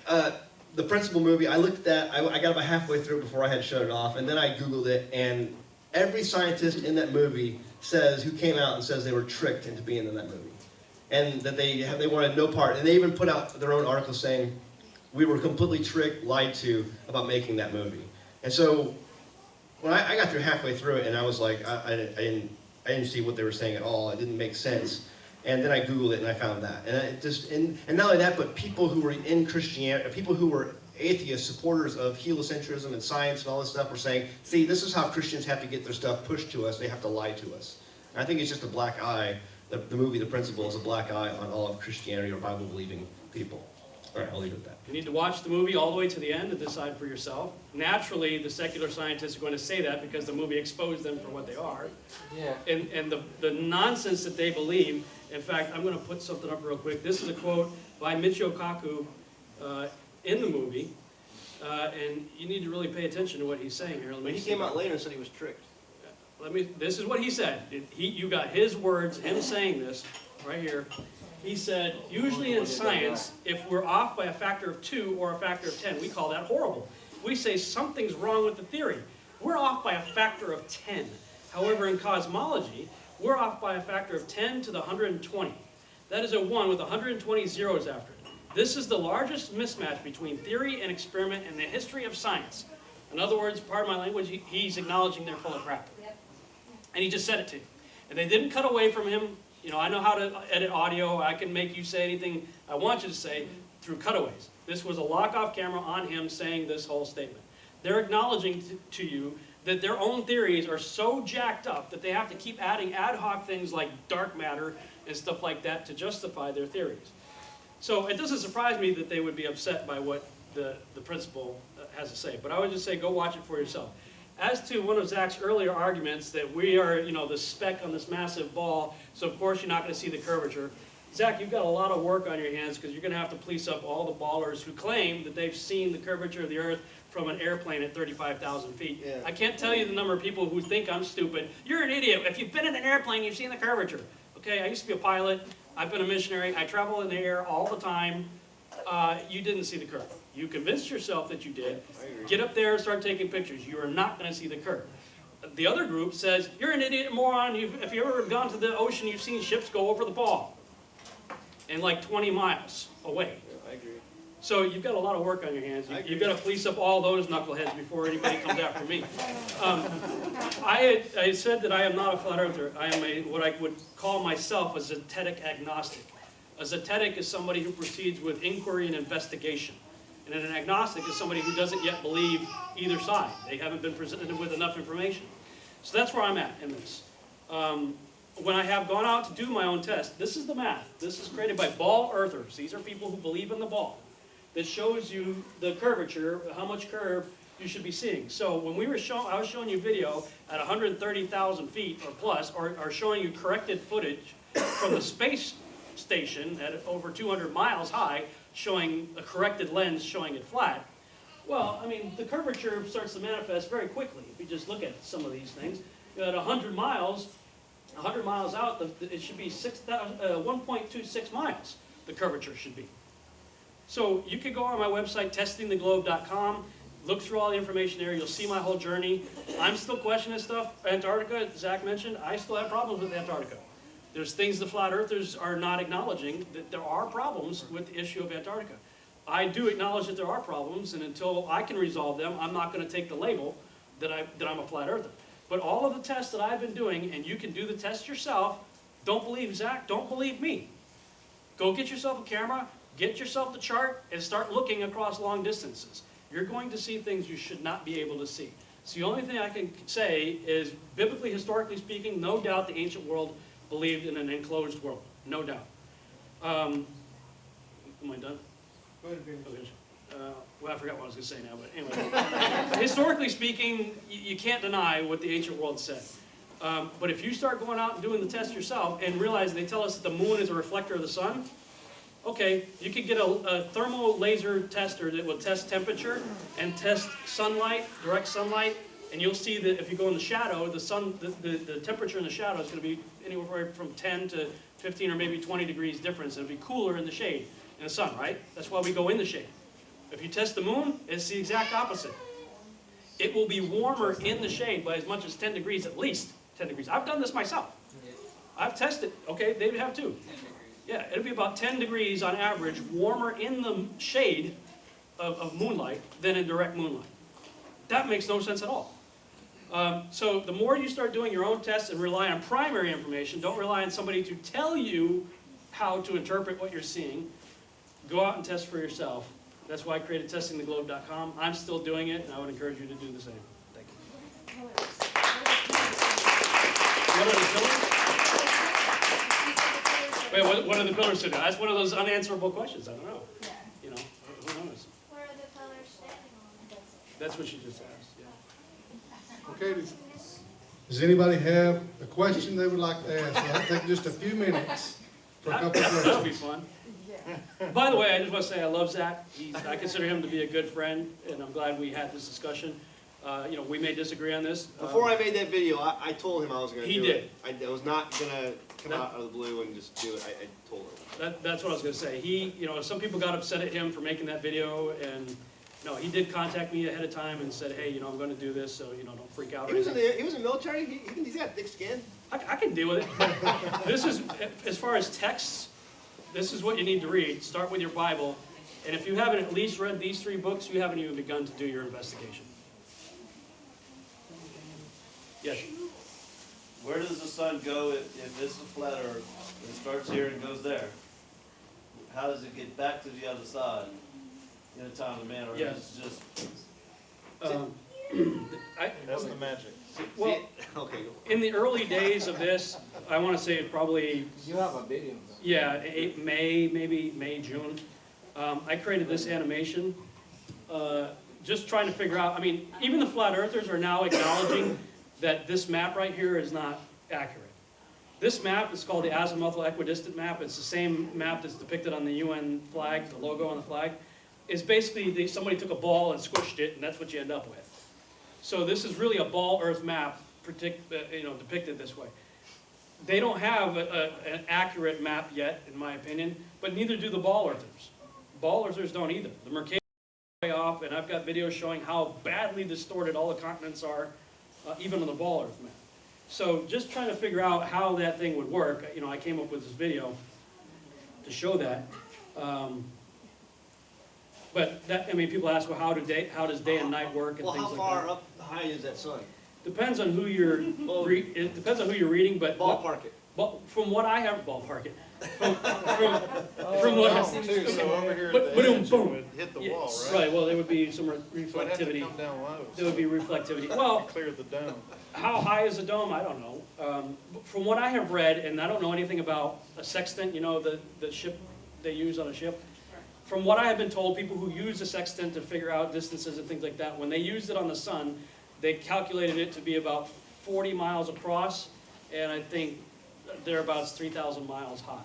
the principal movie, I looked at that, I got about halfway through it before I had to shut it off, and then I Googled it, and every scientist in that movie who came out and says they were tricked into being in that movie. And that they wanted no part. And they even put out their own article saying, we were completely tricked, lied to about making that movie. And so, when I got through halfway through it, and I was like, I didn't see what they were saying at all. It didn't make sense. And then I Googled it, and I found that. And not only that, but people who were in Christianity, people who were atheists, supporters of heliocentrism and science and all this stuff were saying, see, this is how Christians have to get their stuff pushed to us. They have to lie to us. And I think it's just a black eye. The movie, The Principle, is a black eye on all of Christianity or Bible-believing people. All right, I'll leave it at that. You need to watch the movie all the way to the end and decide for yourself. Naturally, the secular scientists are going to say that because the movie exposed them for what they are. Yeah. And the nonsense that they believe. In fact, I'm going to put something up real quick. This is a quote by Michio Kaku in the movie. And you need to really pay attention to what he's saying here. He came out later and said he was tricked. This is what he said. You got his words, him saying this, right here. He said, usually in science, if we're off by a factor of 2 or a factor of 10, we call that horrible. We say something's wrong with the theory. We're off by a factor of 10. However, in cosmology, we're off by a factor of 10 to the 120. That is a 1 with 120 zeros after it. This is the largest mismatch between theory and experiment in the history of science. In other words, pardon my language, he's acknowledging they're full of crap. And he just said it to you. And they didn't cut away from him. You know, I know how to edit audio. I can make you say anything I want you to say through cutaways. This was a lock-off camera on him saying this whole statement. They're acknowledging to you that their own theories are so jacked up that they have to keep adding ad hoc things like dark matter and stuff like that to justify their theories. So it doesn't surprise me that they would be upset by what the principal has to say. But I would just say go watch it for yourself. As to one of Zach's earlier arguments that we are, you know, the speck on this massive ball, so of course you're not going to see the curvature. Zach, you've got a lot of work on your hands because you're going to have to police up all the ballers who claim that they've seen the curvature of the Earth from an airplane at 35,000 feet. Yeah. I can't tell you the number of people who think I'm stupid. You're an idiot. If you've been in an airplane, you've seen the curvature. Okay, I used to be a pilot. I've been a missionary. I travel in the air all the time. You didn't see the curve. You convinced yourself that you did. Get up there and start taking pictures. You are not going to see the curve. The other group says, you're an idiot moron. If you've ever gone to the ocean, you've seen ships go over the ball. And like 20 miles away. Yeah, I agree. So you've got a lot of work on your hands. You've got to police up all those knuckleheads before anybody comes after me. I said that I am not a flat earther. I am what I would call myself a zetetic agnostic. A zetetic is somebody who proceeds with inquiry and investigation. And an agnostic is somebody who doesn't yet believe either side. They haven't been presented with enough information. So that's where I'm at in this. When I have gone out to do my own test, this is the math. This is created by ball earthers. These are people who believe in the ball. That shows you the curvature, how much curve you should be seeing. So when I was showing you video at 130,000 feet or plus, or showing you corrected footage from the space station at over 200 miles high, showing a corrected lens showing it flat. Well, I mean, the curvature starts to manifest very quickly. If you just look at some of these things, at 100 miles out, it should be 1.26 miles, the curvature should be. So you could go on my website, testingtheglobe.com, look through all the information there, you'll see my whole journey. I'm still questioning stuff. Antarctica, Zach mentioned, I still have problems with Antarctica. There's things the flat earthers are not acknowledging, that there are problems with the issue of Antarctica. I do acknowledge that there are problems, and until I can resolve them, I'm not going to take the label that I'm a flat earther. But all of the tests that I've been doing, and you can do the test yourself, don't believe Zach, don't believe me. Go get yourself a camera, get yourself the chart, and start looking across long distances. You're going to see things you should not be able to see. So the only thing I can say is, biblically, historically speaking, no doubt the ancient world believed in an enclosed world. No doubt. Am I done? Go ahead and finish. Well, I forgot what I was going to say now, but anyway. Historically speaking, you can't deny what the ancient world said. But if you start going out and doing the test yourself and realize they tell us that the moon is a reflector of the sun, okay, you could get a thermal laser tester that will test temperature and test sunlight, direct sunlight, and you'll see that if you go in the shadow, the temperature in the shadow is going to be anywhere from 10 to 15 or maybe 20 degrees difference. It'll be cooler in the shade, in the sun, right? That's why we go in the shade. If you test the moon, it's the exact opposite. It will be warmer in the shade by as much as 10 degrees, at least 10 degrees. I've done this myself. I've tested, okay, they have too. Yeah, it'll be about 10 degrees on average warmer in the shade of moonlight than in direct moonlight. That makes no sense at all. So the more you start doing your own tests and rely on primary information, don't rely on somebody to tell you how to interpret what you're seeing, go out and test for yourself. That's why I created testingtheglobe.com. I'm still doing it, and I would encourage you to do the same. Thank you. What are the pillars? Wait, what are the pillars to do? That's one of those unanswerable questions. I don't know. You know, who knows? Where are the pillars standing on? That's what she just asked. Yeah. Okay, does anybody have a question they would like to ask? I'll take just a few minutes for a couple of That'll be questions. fun. By the way, I just want to say I love Zach. I consider him to be a good friend, and I'm glad we had this discussion. You know, we may disagree on this. Before I made that video, I told him I was going to He do did. it. I was not going to come out of the blue and just do it. I told him. That's what I was going to say. You know, some people got upset at him for making that video, and no, he did contact me ahead of time and said, hey, you know, I'm going to do this, so, you know, don't freak out. He was in the military. He's got thick skin. I can deal with it. This is, as far as texts, this is what you need to read. Start with your Bible, and if you haven't at least read these 3 books, you haven't even begun to do your investigation. Yes? Where does the sun go if it's a flat earth? It starts here and goes there. How does it get back to the other side in a timely manner? Or Yes. is it just That's the magic. Well, Okay. in the early days of this, I want to say it's probably, You have a video. yeah, May, June. I created this animation, just trying to figure out, I mean, even the flat earthers are now acknowledging that this map right here is not accurate. This map is called the azimuthal equidistant map. It's the same map that's depicted on the UN flag, the logo on the flag. It's basically somebody took a ball and squished it, and that's what you end up with. So this is really a ball earth map depicted this way. They don't have an accurate map yet, in my opinion, but neither do the ball earthers. Ball earthers don't either. The Mercator is way off, and I've got videos showing how badly distorted all the continents are, even on the ball earth map. So just trying to figure out how that thing would work, you know, I came up with this video to show that. But that, I mean, people ask, well, how does day and night work and Well, things how like far that. up high is that sun? Depends on who you're, it depends on who you're reading, but Ballpark it. but from what I have, ballpark it. From what I Too, so over here But- at but the edge, it boom. would hit the Yeah, wall, right? right, well, there would be some So it'd have to reflectivity. come down low. There would be reflectivity. Well, Clear the dome. how high is the dome? I don't know. But from what I have read, and I don't know anything about a sextant, you know, the ship they use on a ship. From what I have been told, people who use a sextant to figure out distances and things like that, when they used it on the sun, they calculated it to be about 40 miles across, and I think thereabouts 3,000 miles high.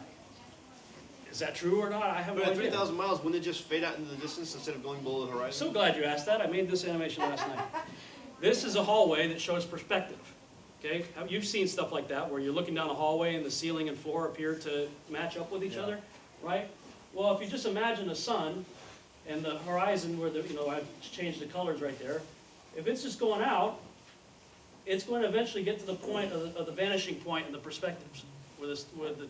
Is that true or not? I have no But at idea. 3,000 miles, wouldn't it just fade out into the distance instead of going below the I'm horizon? so glad you asked that. I made this animation last night. This is a hallway that shows perspective. Okay, you've seen stuff like that where you're looking down a hallway and the ceiling and floor appear to match up with each other, right? Well, if you just imagine the sun and the horizon where I've changed the colors right there. If it's just going out, it's going to eventually get to the point of the vanishing point in the perspectives where the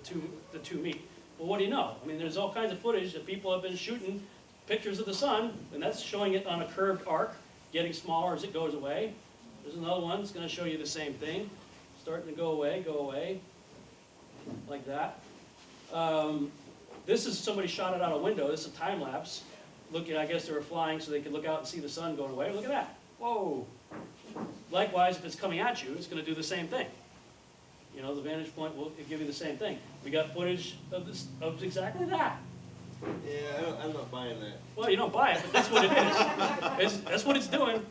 two meet. Well, what do you know? I mean, there's all kinds of footage that people have been shooting pictures of the sun, and that's showing it on a curved arc, getting smaller as it goes away. There's another one that's going to show you the same thing, starting to go away, like that. This is somebody shot it out a window. This is a time lapse. Looking, I guess they were flying so they could look out and see the sun going away. Look at that. Whoa. Likewise, if it's coming at you, it's going to do the same thing. You know, the vantage point will give you the same thing. We got footage of exactly that. Yeah, I'm not buying that. Well, you don't buy it, but that's what it is. That's what it's doing.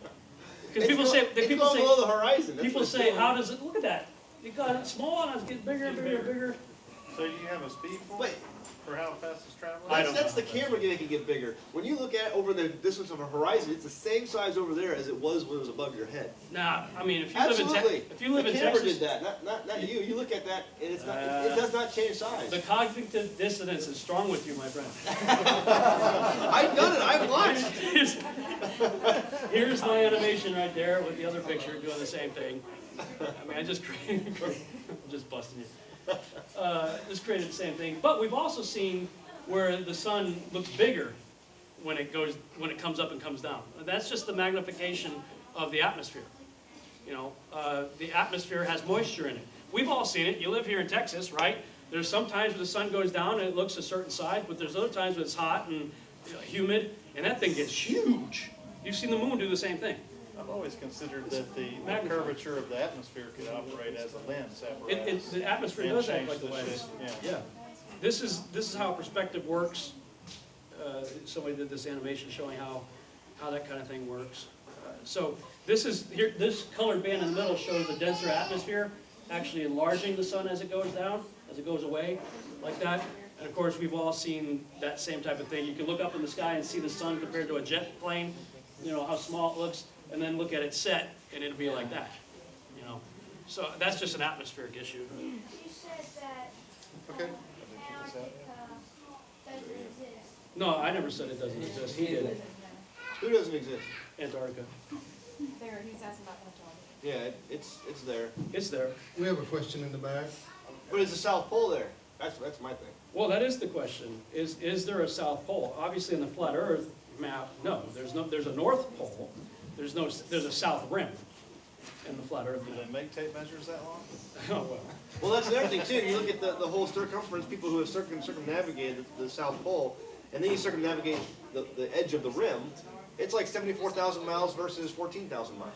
Because people say, it's going below the horizon. That's people what it's say, doing. how does it? Look at that. It got small and it's getting bigger and bigger and bigger. So you have a speed Wait. for how fast it's traveling? That's the camera making it bigger. When you look at over the distance of a horizon, it's the same size over there as it was when it was above your head. Now, I mean, if you Absolutely. live in the camera Texas, did that, not you. You look at that, and it's not. It does not change size. the cognitive dissonance is strong with you, my friend. I've done it. I've watched. Here's my animation right there with the other picture doing the same thing. I mean, I just created, I'm just busting you. Just created the same thing. But we've also seen where the sun looks bigger when it comes up and comes down. That's just the magnification of the atmosphere. You know, the atmosphere has moisture in it. We've all seen it. You live here in Texas, right? There's some times when the sun goes down and it looks a certain size, but there's other times when it's hot and humid, and that thing gets huge. You've seen the moon do the same thing. I've always considered that the curvature of the atmosphere could operate as a lens apparatus. The atmosphere does act like the lens. Yeah. Yeah. This is how perspective works. Somebody did this animation showing how that kind of thing works. So this colored band in the middle shows a denser atmosphere, actually enlarging the sun as it goes down, as it goes away, like that. And of course, we've all seen that same type of thing. You can look up in the sky and see the sun compared to a jet plane, you know, how small it looks, and then look at it set, and it'll be like that, you know. So that's just an atmospheric issue. You said that Okay. Antarctica doesn't exist. No, I never said it doesn't exist. He did. Who doesn't exist? Antarctica. There, he's asking about Antarctica. Yeah, it's there. It's there. We have a question in the back. But is the South Pole there? That's my thing. Well, that is the question. Is there a South Pole? Obviously, in the flat Earth map, no. There's a North Pole. There's a South Rim in the flat Earth Do map. they make tape measures that long? Oh, well. Well, that's the other thing too. You look at the whole circumference. People who have circumnavigated the South Pole, and then you circumnavigate the edge of the rim. It's like 74,000 miles versus 14,000 miles.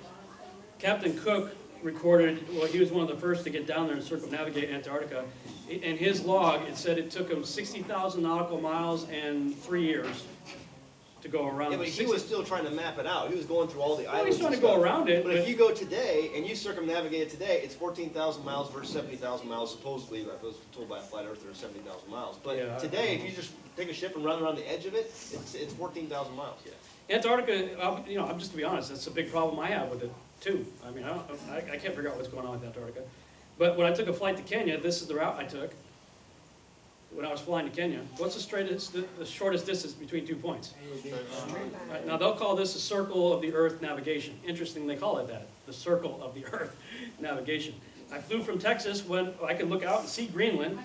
Captain Cook recorded, well, he was one of the first to get down there and circumnavigate Antarctica. In his log, it said it took him 60,000 nautical miles and 3 years to go around. Yeah, but he was still trying to map it out. He was going through all the Well, islands. he's trying to and go stuff. around it. But if you go today and you circumnavigate it today, it's 14,000 miles versus 70,000 miles. Supposedly, I was told by a flat earther, 70,000 miles. But Yeah, today, if you just take a ship and run around the edge of it, it's 14,000 miles. Antarctica, I'm just to be honest, that's a big problem I have with it too. I mean, I can't figure out what's going on with Antarctica. But when I took a flight to Kenya, this is the route I took when I was flying to Kenya. What's the shortest distance between 2 points? Right, now they'll call this a circle of the Earth navigation. Interesting, they call it that, the circle of the Earth navigation. I flew from Texas when I could look out and see Greenland.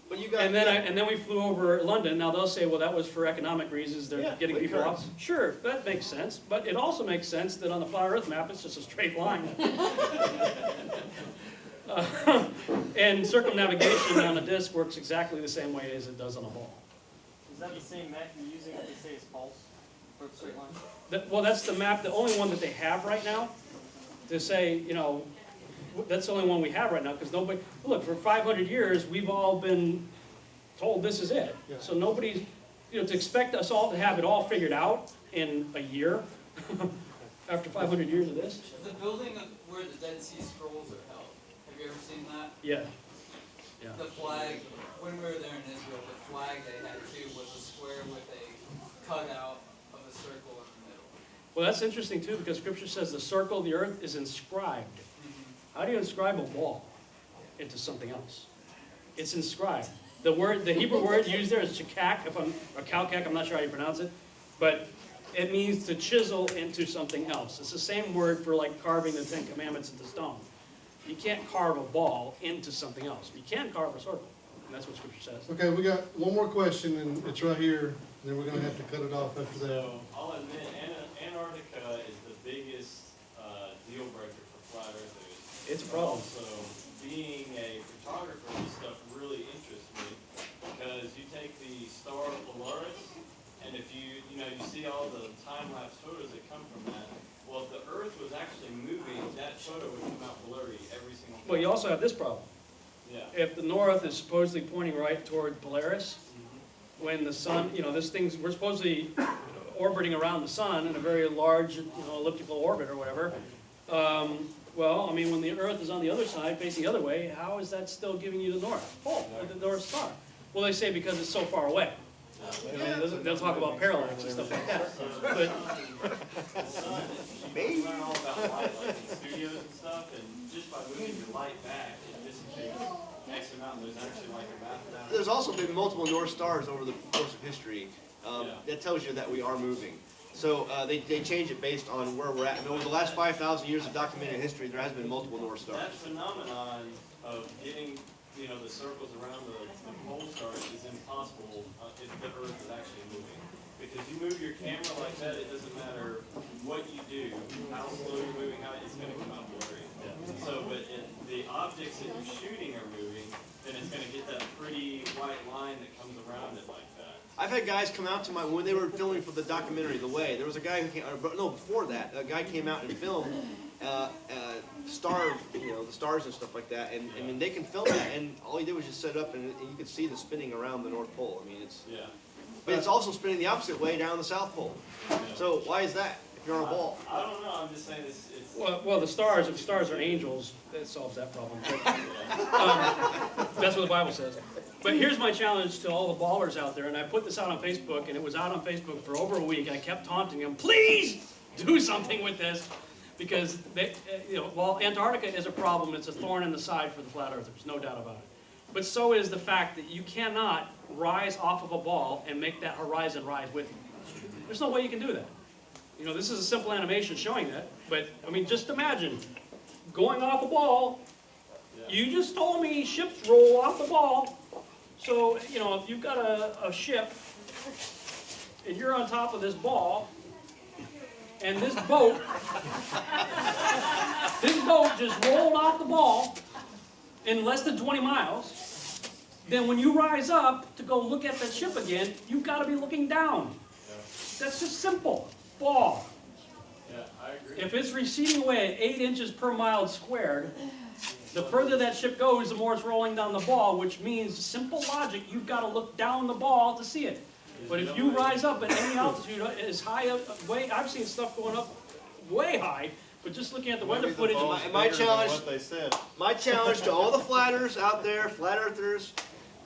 But you got And then we flew over London. Now they'll say, well, that was for economic reasons. They're Yeah, getting wind people currents. off. Sure, that makes sense. But it also makes sense that on the flat Earth map, it's just a straight line. And circumnavigation on a disk works exactly the same way as it does on a ball. Is that the same map you're using that they say is false for a straight line? Well, that's the map, the only one that they have right now to say, that's the only one we have right now because nobody, look, for 500 years, we've all been told this is it. Yeah. So nobody's, to expect us all to have it all figured out in a year after 500 years of this? The building where the Dead Sea Scrolls are held, have you ever seen that? Yeah. Yeah. The flag, when we were there in Israel, the flag they had too was a square with a cutout of a circle in the middle. Well, that's interesting too because Scripture says the circle of the earth is inscribed. How do you inscribe a wall into something else? It's inscribed. The Hebrew word used there is chakak, or kalkak, I'm not sure how you pronounce it, but it means to chisel into something else. It's the same word for like carving the Ten Commandments into stone. You can't carve a ball into something else. You can carve a circle, and that's what Scripture says. Okay, we got one more question, and it's right here, then we're gonna have to cut it off after that. So I'll admit, Antarctica is the biggest deal breaker for flat earthers. It's a problem. Also, being a photographer, this stuff really interests me because you take the star Polaris, and if you see all the time-lapse photos that come from that. Well, if the Earth was actually moving, that photo would come out blurry every single time. Well, you also have this problem. Yeah. If the north is supposedly pointing right toward Polaris, when the sun, we're supposedly orbiting around the sun in a very large, elliptical orbit or whatever. Well, I mean, when the Earth is on the other side, facing the other way, how is that still giving you the North Pole, the North Star? Well, they say because it's so far away. They'll talk about parallax and stuff like that. But You learn all about light, like in studios and stuff, and just by moving your light back, it dissipates X amount. There's actually like a math. There's also been multiple North Stars over the course of history. Yeah. That tells you that we are moving. So they change it based on where we're at. And over the last 5,000 years of documented history, there has been multiple North Stars. That phenomenon of getting, the circles around the pole stars is impossible if the Earth is actually moving. Because you move your camera like that, it doesn't matter what you do, how slow you're moving, how it's going to come out blurry. So, but if the objects that you're shooting are moving, then it's going to get that pretty white line that comes around it like that. I've had guys come out to when they were filming for the documentary The Way. There was a guy who came, before that, a guy came out and filmed the stars and stuff like that. And I mean, they can film that, and all he did was just set up, and you could see the spinning around the North Pole. I mean, but it's also spinning the opposite way down the South Pole. So why is that? If you're on a ball. I don't know. I'm just saying it's well, the stars. If stars are angels, that solves that problem. That's what the Bible says. But here's my challenge to all the ballers out there, and I put this out on Facebook, and it was out on Facebook for over a week. I kept taunting them, please do something with this, because while Antarctica is a problem, it's a thorn in the side for the flat earthers, no doubt about it. But so is the fact that you cannot rise off of a ball and make that horizon rise with you. There's no way you can do that. This is a simple animation showing that, but I mean, just imagine going off a ball. You just told me ships roll off the ball. So, if you've got a ship and you're on top of this ball, and this boat just rolled off the ball in less than 20 miles, then when you rise up to go look at that ship again, you've got to be looking down. That's just simple. Ball. Yeah, I agree. If it's receding away at 8 inches per mile squared, the further that ship goes, the more it's rolling down the ball, which means, simple logic, you've got to look down the ball to see it. But if you rise up at any altitude as high up, I've seen stuff going up way high, but just looking at the weather footage. My challenge, what they said. my challenge to all the flat earthers out there, flat earthers,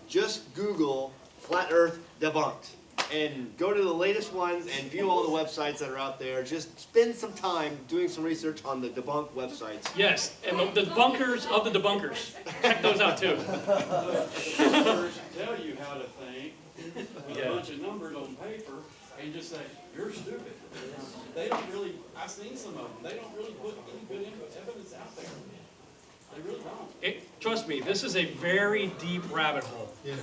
just Google flat Earth debunked. And go to the latest ones and view all the websites that are out there. Just spend some time doing some research on the debunked websites. Yes, and the debunkers of the debunkers. Check those out too. Tell you how to think with a bunch of numbers on paper and just say, you're stupid. They don't really, I've seen some of them, they don't really put any good evidence out there. They really don't. Trust me, this is a very deep rabbit hole. Yes.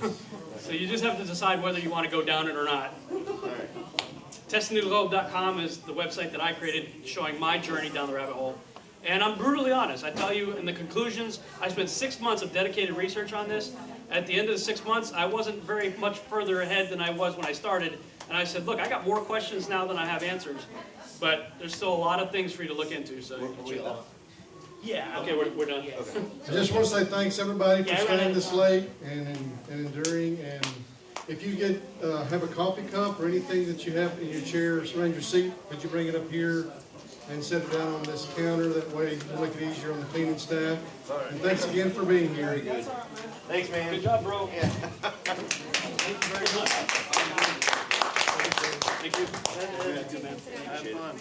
So you just have to decide whether you want to go down it or not. TestingTheGlobe.com is the website that I created showing my journey down the rabbit hole. And I'm brutally honest. I tell you in the conclusions, I spent 6 months of dedicated research on this. At the end of the 6 months, I wasn't very much further ahead than I was when I started. And I said, look, I got more questions now than I have answers. But there's still a lot of things for you to look into. So check that out. Yeah, okay, we're done. Okay. I just want to say thanks everybody for Yeah, staying this late and enduring. And if you have a coffee cup or anything that you have in your chair around your seat, could you bring it up here and set it down on this counter? That way it'll make it easier on the cleaning staff. And thanks again for being here. Thanks, man. Good job, bro. Yeah. Thank you very much. Thank you. Thank you, man. Have fun.